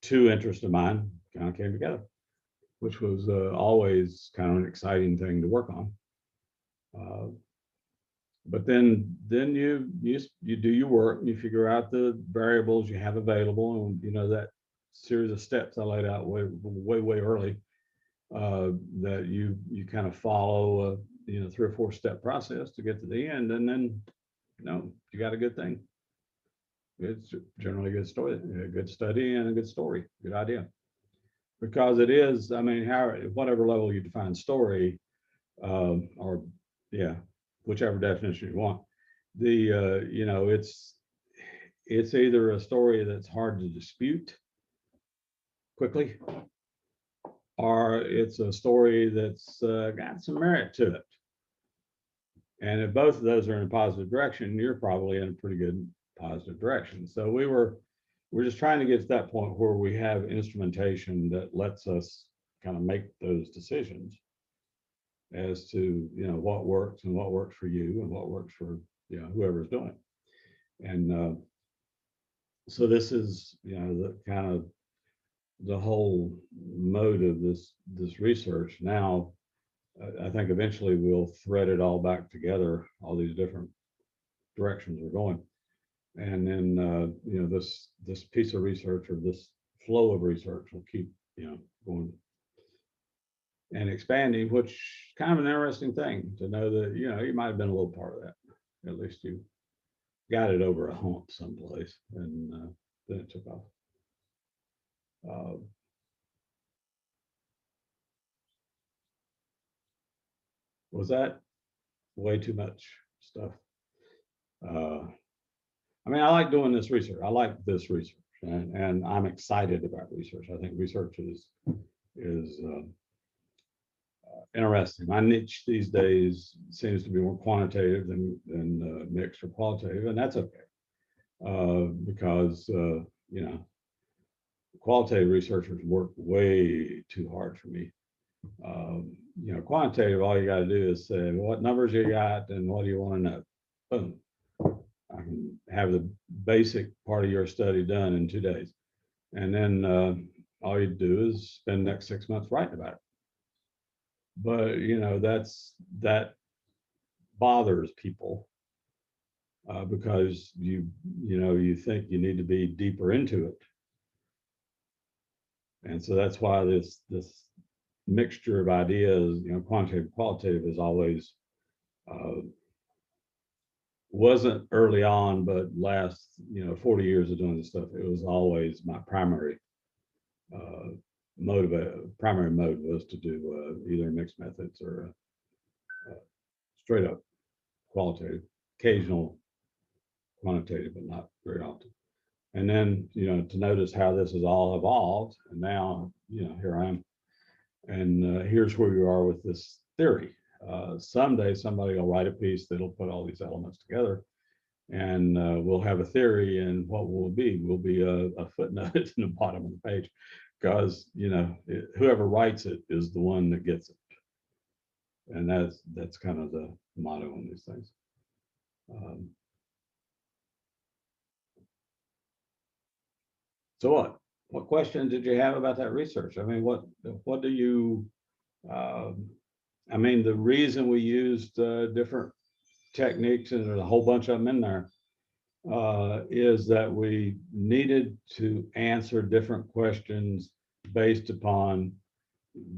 two interests of mine, kind of came together, which was always kind of an exciting thing to work on. But then you do your work and you figure out the variables you have available, and you know that series of steps I laid out way early, that you kind of follow you know 3 or 4 step process to get to the end, and then you know you got a good thing. It's generally a good story, a good study, and a good story, good idea, because it is. I mean, whatever level you define story, or yeah, whichever definition you want, you know it's either a story that's hard to dispute quickly, or it's a story that's got some merit to it. And if both of those are in a positive direction, you're probably in a pretty good positive direction. So we're just trying to get to that point where we have instrumentation that lets us kind of make those decisions as to, you know, what works and what works for you and what works for, you know, whoever's doing it. And so this is, you know, the kind of the whole mode of this research. Now, I think eventually we'll thread it all back together, all these different directions we're going. And then, you know, this piece of research, or this flow of research, will keep, you know, going and expanding, which is kind of an interesting thing to know that, you know, you might have been a little part of that. At least you got it over a hump someplace, and then it took off. Was that way too much stuff? I mean, I like doing this research. I like this research, and I'm excited about research. I think research is interesting. My niche these days seems to be more quantitative than mixed or qualitative, and that's okay, because you know, qualitative researchers work way too hard for me. You know, quantitative, all you got to do is say, well, what numbers you got and what do you want to know? Boom. I can have the basic part of your study done in 2 days. And then all you do is spend the next 6 months writing about it. But, you know, that bothers people, because you know, you think you need to be deeper into it. And so that's why this mixture of ideas, you know, quantitative, qualitative, is always wasn't early on, but last, you know, 40 years of doing this stuff, it was always my primary primary mode was to do either mixed methods or straight up qualitative, occasional quantitative, but not very often. And then, you know, to notice how this has all evolved, and now, you know, here I am, and here's where we are with this theory. Someday somebody will write a piece that'll put all these elements together, and we'll have a theory, and what will it be? Will be a footnote in the bottom of the page, because, you know, whoever writes it is the one that gets it. And that's kind of the motto on these things. So what questions did you have about that research? I mean, what do you, I mean, the reason we used different techniques, and there's a whole bunch of them in there, is that we needed to answer different questions based upon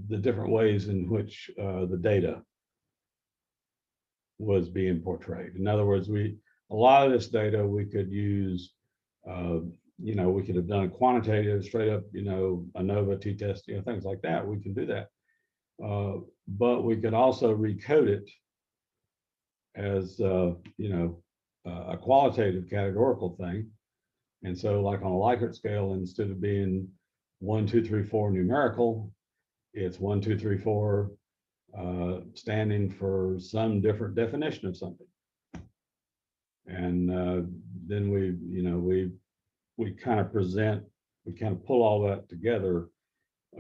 the different ways in which the data was being portrayed. In other words, a lot of this data we could use, you know, we could have done a quantitative, straight up, you know, ANOVA, t-test, you know, things like that. We can do that. But we could also recode it as, you know, a qualitative categorical thing. And so, like on a Likert scale, instead of being 1, 2, 3, 4 numerical, it's 1, 2, 3, 4 standing for some different definition of something. And then we kind of pull all that together,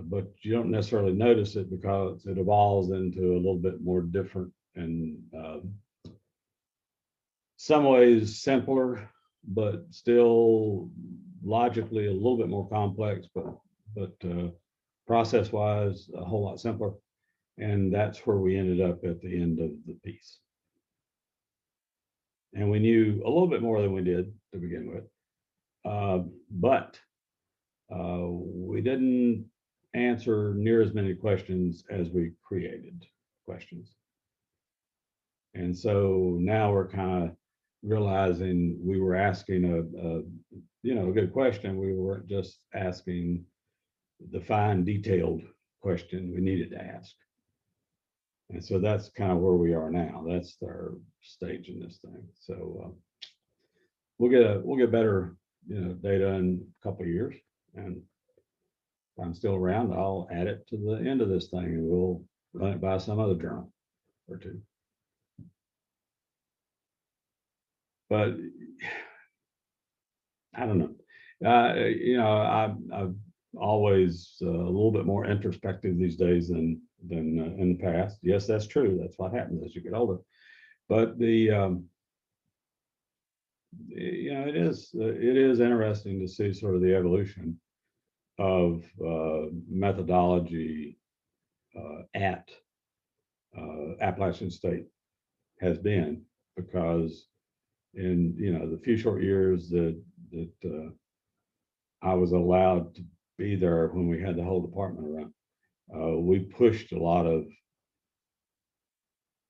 but you don't necessarily notice it because it evolves into a little bit more different, and some ways simpler, but still logically a little bit more complex, but process-wise, a whole lot simpler. And that's where we ended up at the end of the piece. And we knew a little bit more than we did to begin with. But we didn't answer near as many questions as we created questions. And so now we're kind of realizing we were asking a good question. We weren't just asking the fine detailed question we needed to ask. And so that's kind of where we are now. That's our stage in this thing. So we'll get better, data in a couple of years. And if I'm still around, I'll add it to the end of this thing, and we'll run it by some other journal or two. But I don't know. I'm always a little bit more introspective these days than in the past. Yes, that's true. That's what happens as you get older. But it is interesting to see sort of the evolution of methodology at Appalachian State has been, because in the few short years that I was allowed to be there when we had the whole department around, we pushed a lot of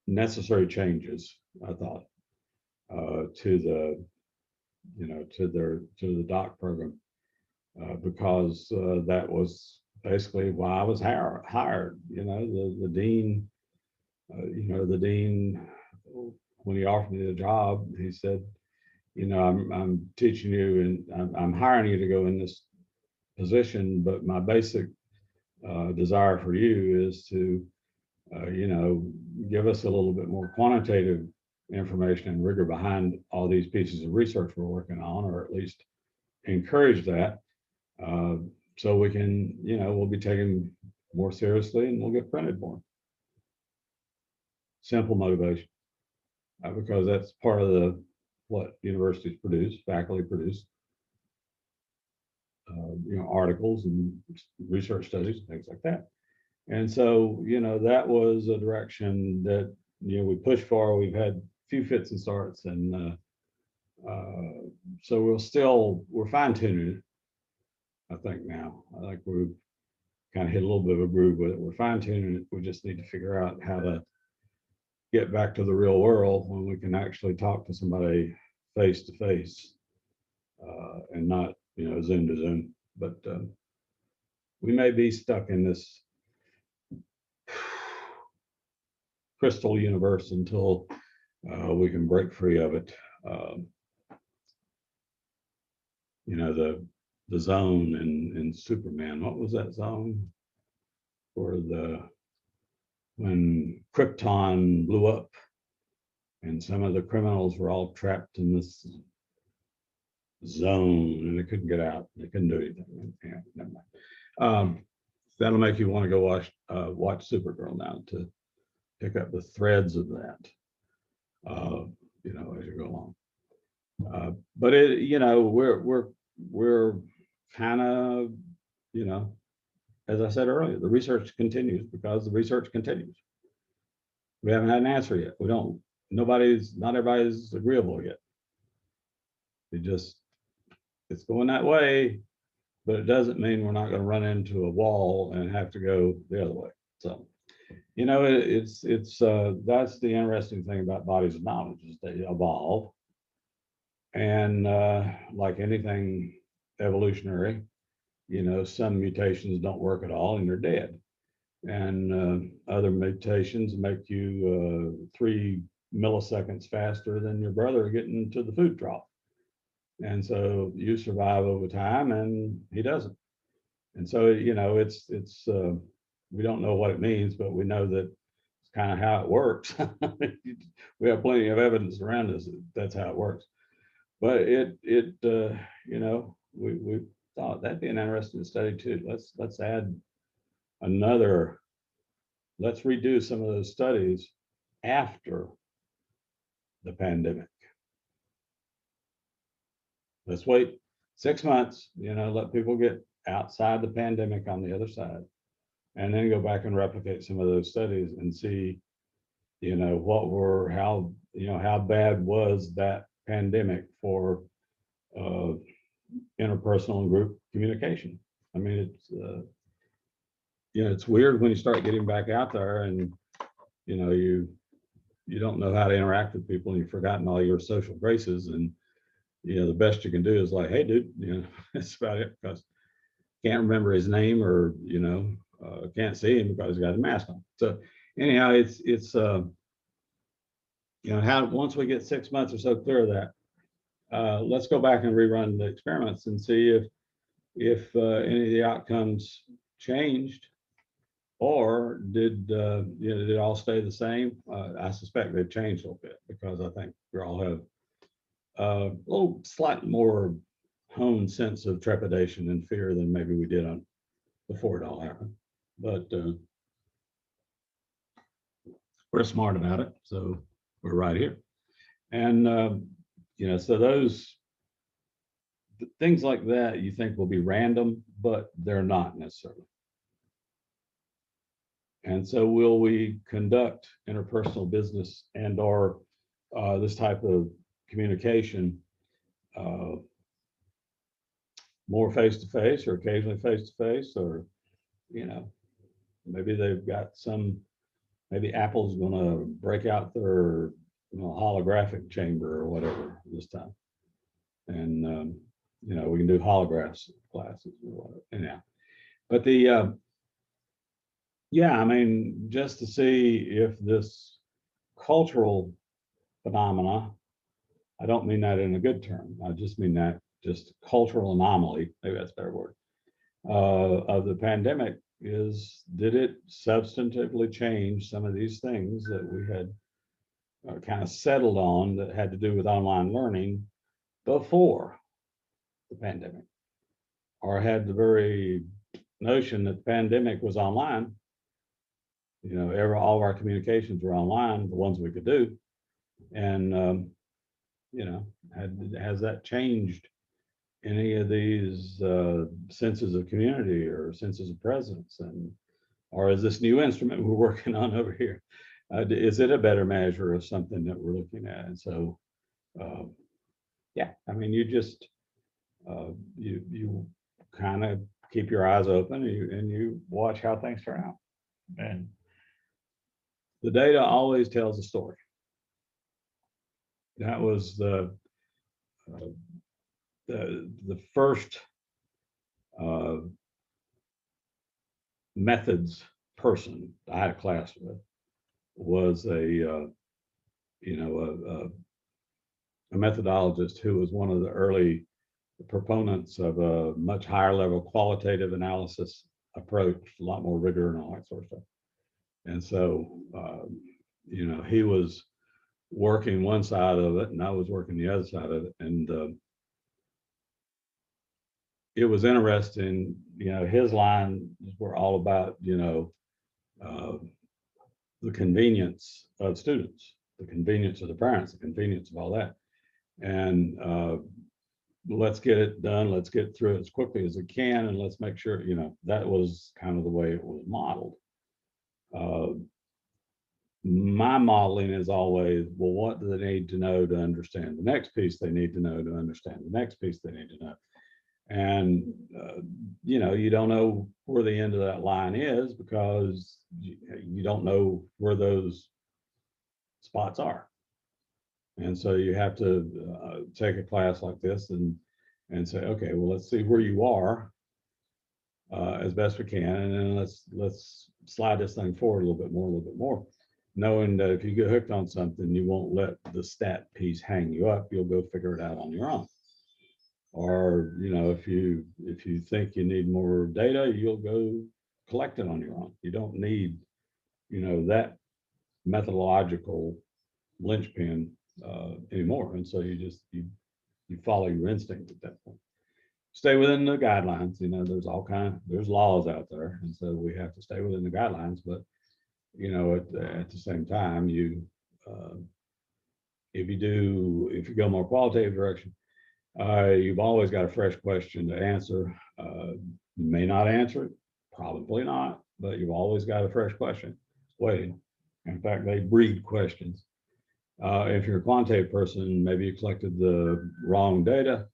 necessary changes, I thought, to the doc program, because that was basically why I was hired. The dean, the dean, when he offered me the job, he said, I'm teaching you and I'm hiring you to go in this position, but my basic desire for you is to, give us a little bit more quantitative information and rigor behind all these pieces of research we're working on, or at least encourage that, so we can, we'll be taken more seriously and we'll get printed more. Simple motivation, because that's part of what universities produce, faculty produce, articles and research studies, things like that. And so, that was a direction that, we pushed for. We've had a few fits and starts, and so we're fine tuning it. I think now, I think we've kind of hit a little bit of a groove with it. We're fine tuning it. We just need to figure out how to get back to the real world when we can actually talk to somebody face to face, and not, Zoom to Zoom. But we may be stuck in this crystal universe until we can break free of it. The zone in Superman. What was that zone? When Krypton blew up and some of the criminals were all trapped in this zone and they couldn't get out. They couldn't do anything. Yeah, never mind. That'll make you want to go watch Supergirl now to pick up the threads of that, as you go along. But we're kind of, as I said earlier, the research continues because the research continues. We haven't had an answer yet. Not everybody's agreeable yet. It's going that way, but it doesn't mean we're not going to run into a wall and have to go the other way. So, that's the interesting thing about bodies of knowledge, is they evolve. And like anything evolutionary, some mutations don't work at all and you're dead. And other mutations make you 3 milliseconds faster than your brother getting to the food trough. And so you survive over time and he doesn't. And so, it's we don't know what it means, but we know that it's kind of how it works. We have plenty of evidence around us that's how it works. But we thought that'd be an interesting study too. Let's add another. Let's redo some of those studies after the pandemic. Let's wait 6 months. Let people get outside the pandemic on the other side, and then go back and replicate some of those studies and see, how bad was that pandemic for interpersonal and group communication. I mean, it's weird when you start getting back out there and, you don't know how to interact with people and you've forgotten all your social graces, and, the best you can do is like, hey, dude, that's about it, because can't remember his name, or, can't see him because he's got a mask on. So anyhow, it's how once we get 6 months or so clear of that, let's go back and rerun the experiments and see if any of the outcomes changed, or did it all stay the same? I suspect they've changed a little bit, because I think we all have a little slightly more honed sense of trepidation and fear than maybe we did before it all happened. But we're smart about it, so we're right here. And so those things like that you think will be random, but they're not necessarily. And so will we conduct interpersonal business and/or this type of communication more face-to-face, or occasionally face-to-face, or, maybe they've got maybe Apple's going to break out their holographic chamber or whatever this time. And, we can do holographs classes or whatever. Anyhow, but I mean, just to see if this cultural phenomena, I don't mean that in a good term, I just mean that just cultural anomaly, maybe that's a better word, of the pandemic did it substantively change some of these things that we had kind of settled on that had to do with online learning before the pandemic, or had the very notion that the pandemic was online, all of our communications were online, the ones we could do, and has that changed any of these senses of community or senses of presence? Or is this new instrument we're working on over here, is it a better measure of something that we're looking at? And so I mean, you just you kind of keep your eyes open, and you watch how things turn out, and the data always tells a story. That was the first methods person I had a class with was a methodologist who was one of the early proponents of a much higher level qualitative analysis approach, a lot more rigor and all that sort of stuff. And so, he was working one side of it and I was working the other side of it. And it was interesting, his lines were all about, the convenience of students, the convenience of the parents, the convenience of all that. And let's get it done. Let's get through it as quickly as it can. And let's make sure, that was kind of the way it was modeled. My modeling is always, well, what do they need to know to understand the next piece they need to know to understand the next piece they need to know? And, you don't know where the end of that line is because you don't know where those spots are. And so you have to take a class like this and say, okay, well, let's see where you are as best we can. And then let's slide this thing forward a little bit more, knowing that if you get hooked on something, you won't let the stat piece hang you up. You'll go figure it out on your own. Or, if you think you need more data, you'll go collect it on your own. You don't need, that methodological linchpin anymore. And so you follow your instinct at that point. Stay within the guidelines. There's laws out there, and so we have to stay within the guidelines. But at the same time, if you go more qualitative direction, you've always got a fresh question to answer. You may not answer it, probably not. but you've always got a fresh question waiting. In fact, they breed questions. If you're a quantitative person, maybe you collected the wrong data,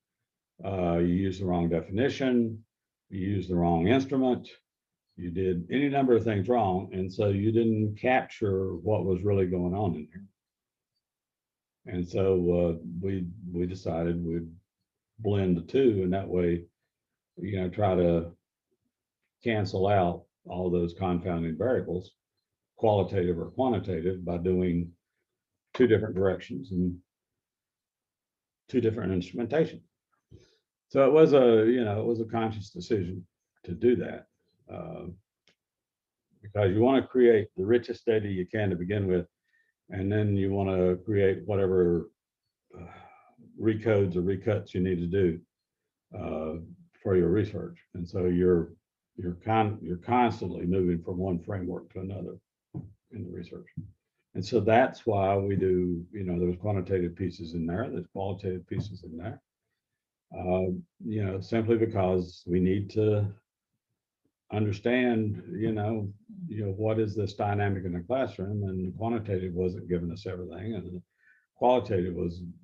you used the wrong definition, you used the wrong instrument, you did any number of things wrong, and so you didn't capture what was really going on in here. And so we decided we'd blend the two, and that way, try to cancel out all those confounding variables, qualitative or quantitative, by doing two different directions and two different instrumentation. So it was a conscious decision to do that, because you want to create the richest data you can to begin with, and then you want to create whatever recodes or recuts you need to do for your research. And so you're constantly moving from one framework to another in the research. And so that's why we do, there's quantitative pieces in there, there's qualitative pieces in there. Simply because we need to understand, what is this dynamic in the classroom, and the quantitative wasn't giving us everything, and the qualitative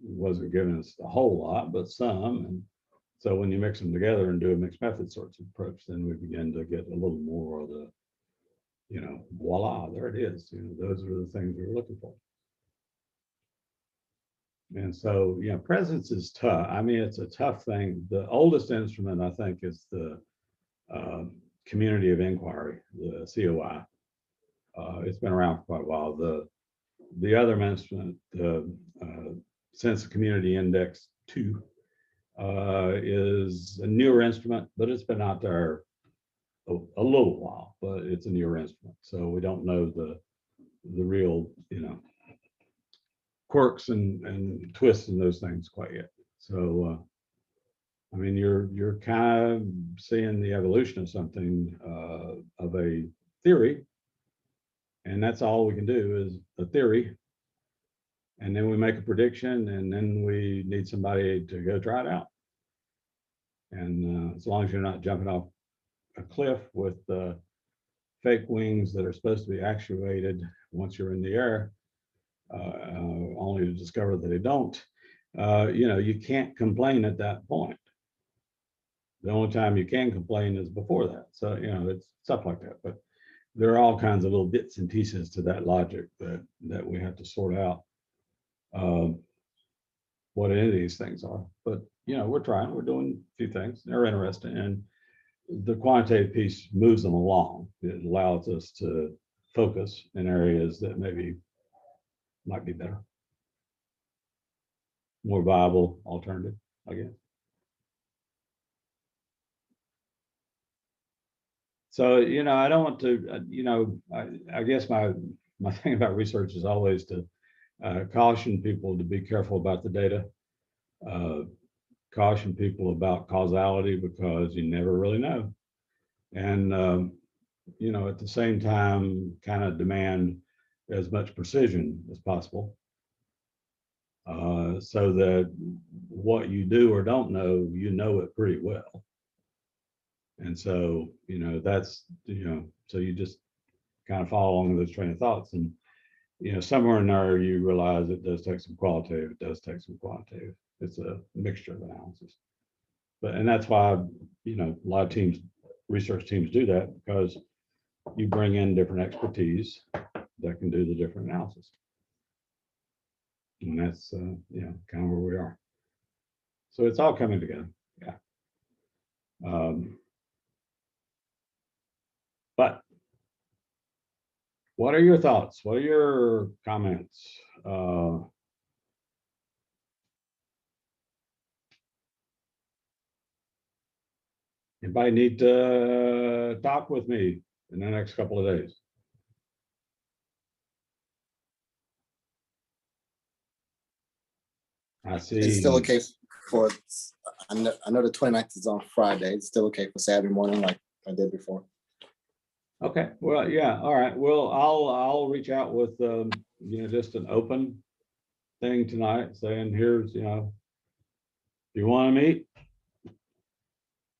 wasn't giving us a whole lot, but some. And so when you mix them together and do a mixed method sorts of approach, then we begin to get a little more of the, voila, there it is. Those are the things we were looking for. And so, presence is tough. I mean, it's a tough thing. The oldest instrument, I think, is the Community of Inquiry, the COI. It's been around for quite a while. The other instrument, the Census Community Index 2, is a newer instrument, but it's been out there a little while, but it's a newer instrument. So we don't know the real, quirks and twists and those things quite yet. So, I mean, you're kind of seeing the evolution of something, of a theory, and that's all we can do is a theory. And then we make a prediction, and then we need somebody to go try it out. And as long as you're not jumping off a cliff with fake wings that are supposed to be actuated once you're in the air, only to discover that they don't, you can't complain at that point. The only time you can complain is before that. So, it's stuff like that. But there are all kinds of little bits and pieces to that logic that we have to sort out what any of these things are. But, we're doing a few things. They're interesting. And the quantitative piece moves them along. It allows us to focus in areas that maybe might be better, more viable alternative, I guess. So, I don't want to, I guess my thing about research is always to caution people to be careful about the data, caution people about causality, because you never really know. And, at the same time, kind of demand as much precision as possible, so that what you do or don't know, it pretty well. And so, that's, so you just kind of follow along those train of thoughts. And, somewhere in there, you realize it does take some qualitative, it does take some quantitative. It's a mixture of analysis. And that's why, a lot of research teams do that, because you bring in different expertise that can do the different analysis. And that's, kind of where we are. So it's all coming together. Yeah. But what are your thoughts? What are your comments? Anybody need to talk with me in the next couple of days? I see. It's still okay for, I know the 29th is on Friday. It's still okay for Saturday morning like I did before. Okay, well, yeah, all right. Well, I'll reach out with, just an open thing tonight saying, here's, if you want to meet,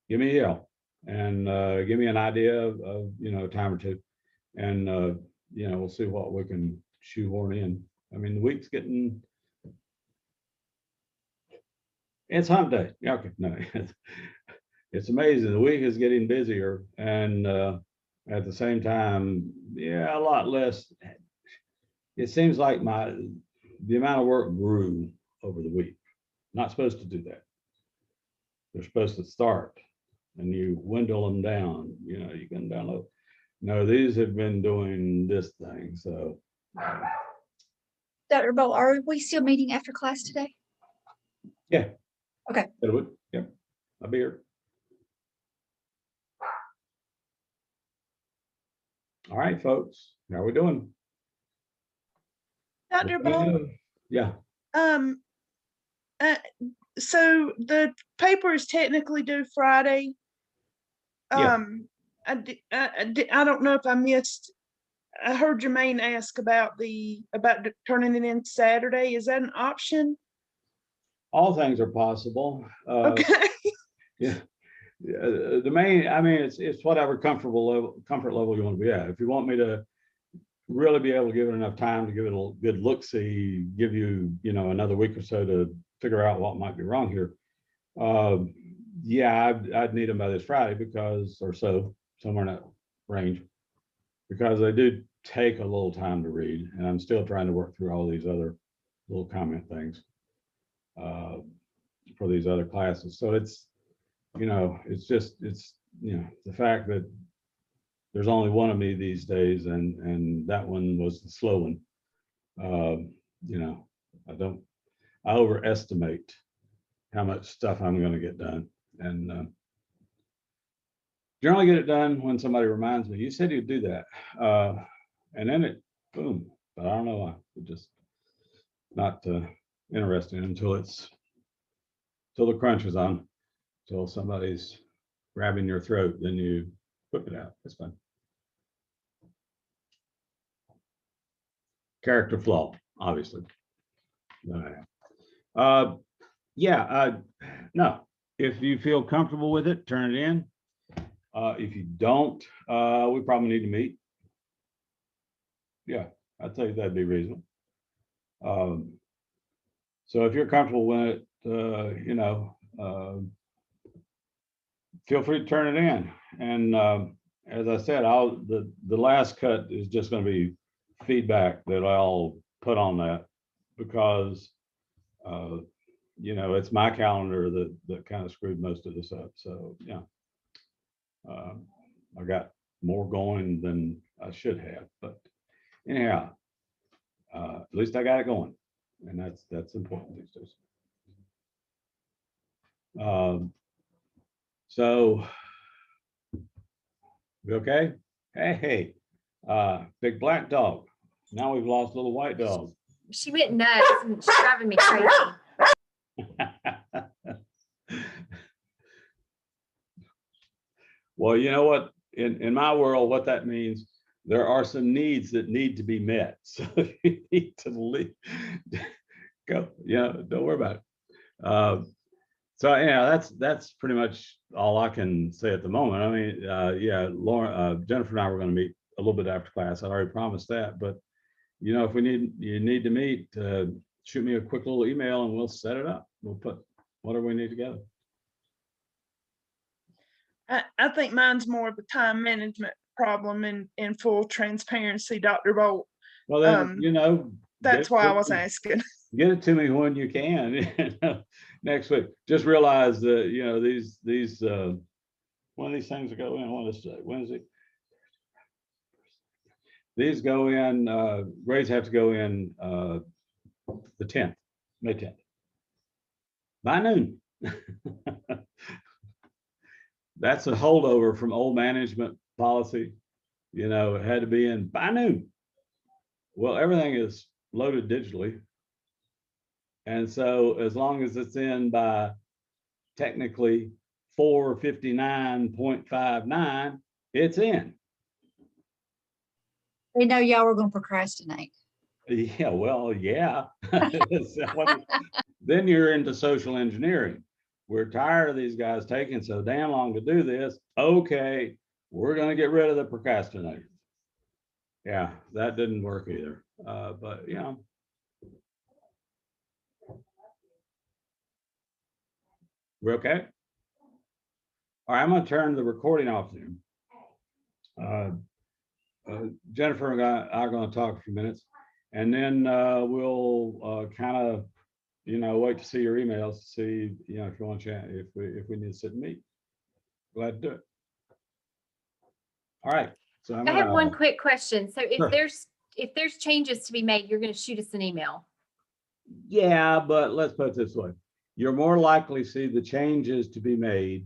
give me a yell. and give me an idea of, you know, a time or two. And, you know, we'll see what we can shoehorn in. I mean, the week's getting, it's hump day. Yeah, okay, no. It's amazing. The week is getting busier, and at the same time, yeah, a lot less. It seems like the amount of work grew over the week. Not supposed to do that. They're supposed to start and you dwindle them down. You know, you can download. No, these have been doing this thing. So Dr. Bolt, are we still meeting after class today? yeah. Okay. It would. Yep. I'll be here. All right, folks. How are we doing? Dr. What do we Bolt, do? Yeah. So the paper is technically due Friday. Yeah. I don't know if I missed, I heard Jermaine ask about turning it in Saturday. Is that an option? All things are possible. Okay. Yeah. The main, I mean, it's whatever comfort level you want to be at. If you want me to really be able to give it enough time to give it a good look, see, give you, you know, another week or so to figure out what might be wrong here. Yeah, I'd need them by this Friday because, or so, somewhere in that range, because they do take a little time to read, and I'm still trying to work through all these other little comment things for these other classes. So it's, you know, it's you know, the fact that there's only one of me these days, and that one was the slow one. You know, I overestimate how much stuff I'm going to get done, and generally get it done when somebody reminds me. You said you'd do that, and then it boom. But I don't know why. It just not interesting until the crunch is on, until somebody's grabbing your throat, then you whip it out. It's fun. Character flaw, obviously. Yeah, no, if you feel comfortable with it, turn it in. If you don't, we probably need to meet. Yeah, I'd say that'd be reasonable. So if you're comfortable with it, you know, feel free to turn it in. And as I said, the last cut is just going to be feedback that I'll put on that, because you know, it's my calendar that kind of screwed most of this up. So yeah, I got more going than I should have, but anyhow, at least I got it going, and that's important these days. So we okay? Hey, big black dog. Now we've lost little white dog. She went nuts and she's driving me crazy. Well, you know what? In my world, what that means, there are some needs that need to be met. So you need to leave. Go. Yeah, don't worry about it. So yeah, that's pretty much all I can say at the moment. I mean, yeah, Lauren, Jennifer and I were going to meet a little bit after class. I already promised that, but you know, if you need to meet, shoot me a quick little email and we'll set it up. We'll put whatever we need together. I think mine's more of a time management problem in full transparency, Dr. Bolt. Well, then, you know, That's why I was asking. Get it to me when you can next week. Just realize that, you know, these one of these things that go in, what is it, Wednesday? These go in, grades have to go in the 10th, May 10th. By noon. That's a holdover from old management policy. You know, it had to be in by noon. Well, everything is loaded digitally. And so as long as it's in by technically 4:59.59, it's in. They know y'all were gonna procrastinate. Yeah, well, yeah. Then you're into social engineering, we're tired of these guys taking so damn long to do this. Okay, we're gonna get rid of the procrastinators. Yeah, that didn't work either. But you know. We're okay? All right, I'm gonna turn the recording off then. Jennifer and I are gonna talk for a few minutes, and then we'll kind of, wait to see your emails, to see, if you want to chat, if we need to sit and meet. Glad to do it. All right, so I'm I have one gonna, quick question. So Sure. if there's changes to be made, you're going to shoot us an email. yeah, but let's put it this way. You're more likely to see the changes to be made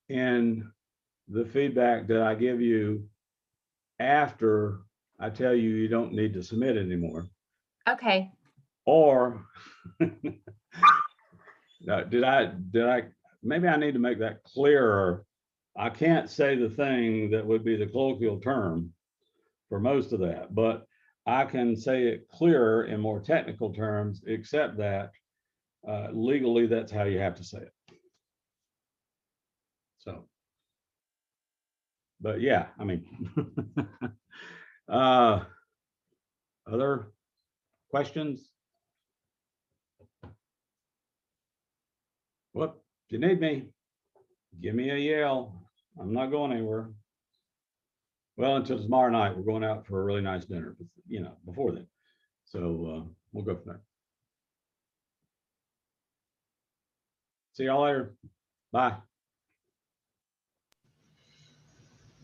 in the feedback that I give you after I tell you you don't need to submit anymore. Okay. Or no, did I, maybe I need to make that clearer. I can't say the thing that would be the colloquial term for most of that, but I can say it clearer in more technical terms, except that legally, that's how you have to say it. So, but yeah, I mean, other questions? Well, if you need me, give me a yell. I'm not going anywhere. Well, until tomorrow night, we're going out for a really nice dinner, before then. So we'll go from there. See y'all later. Bye.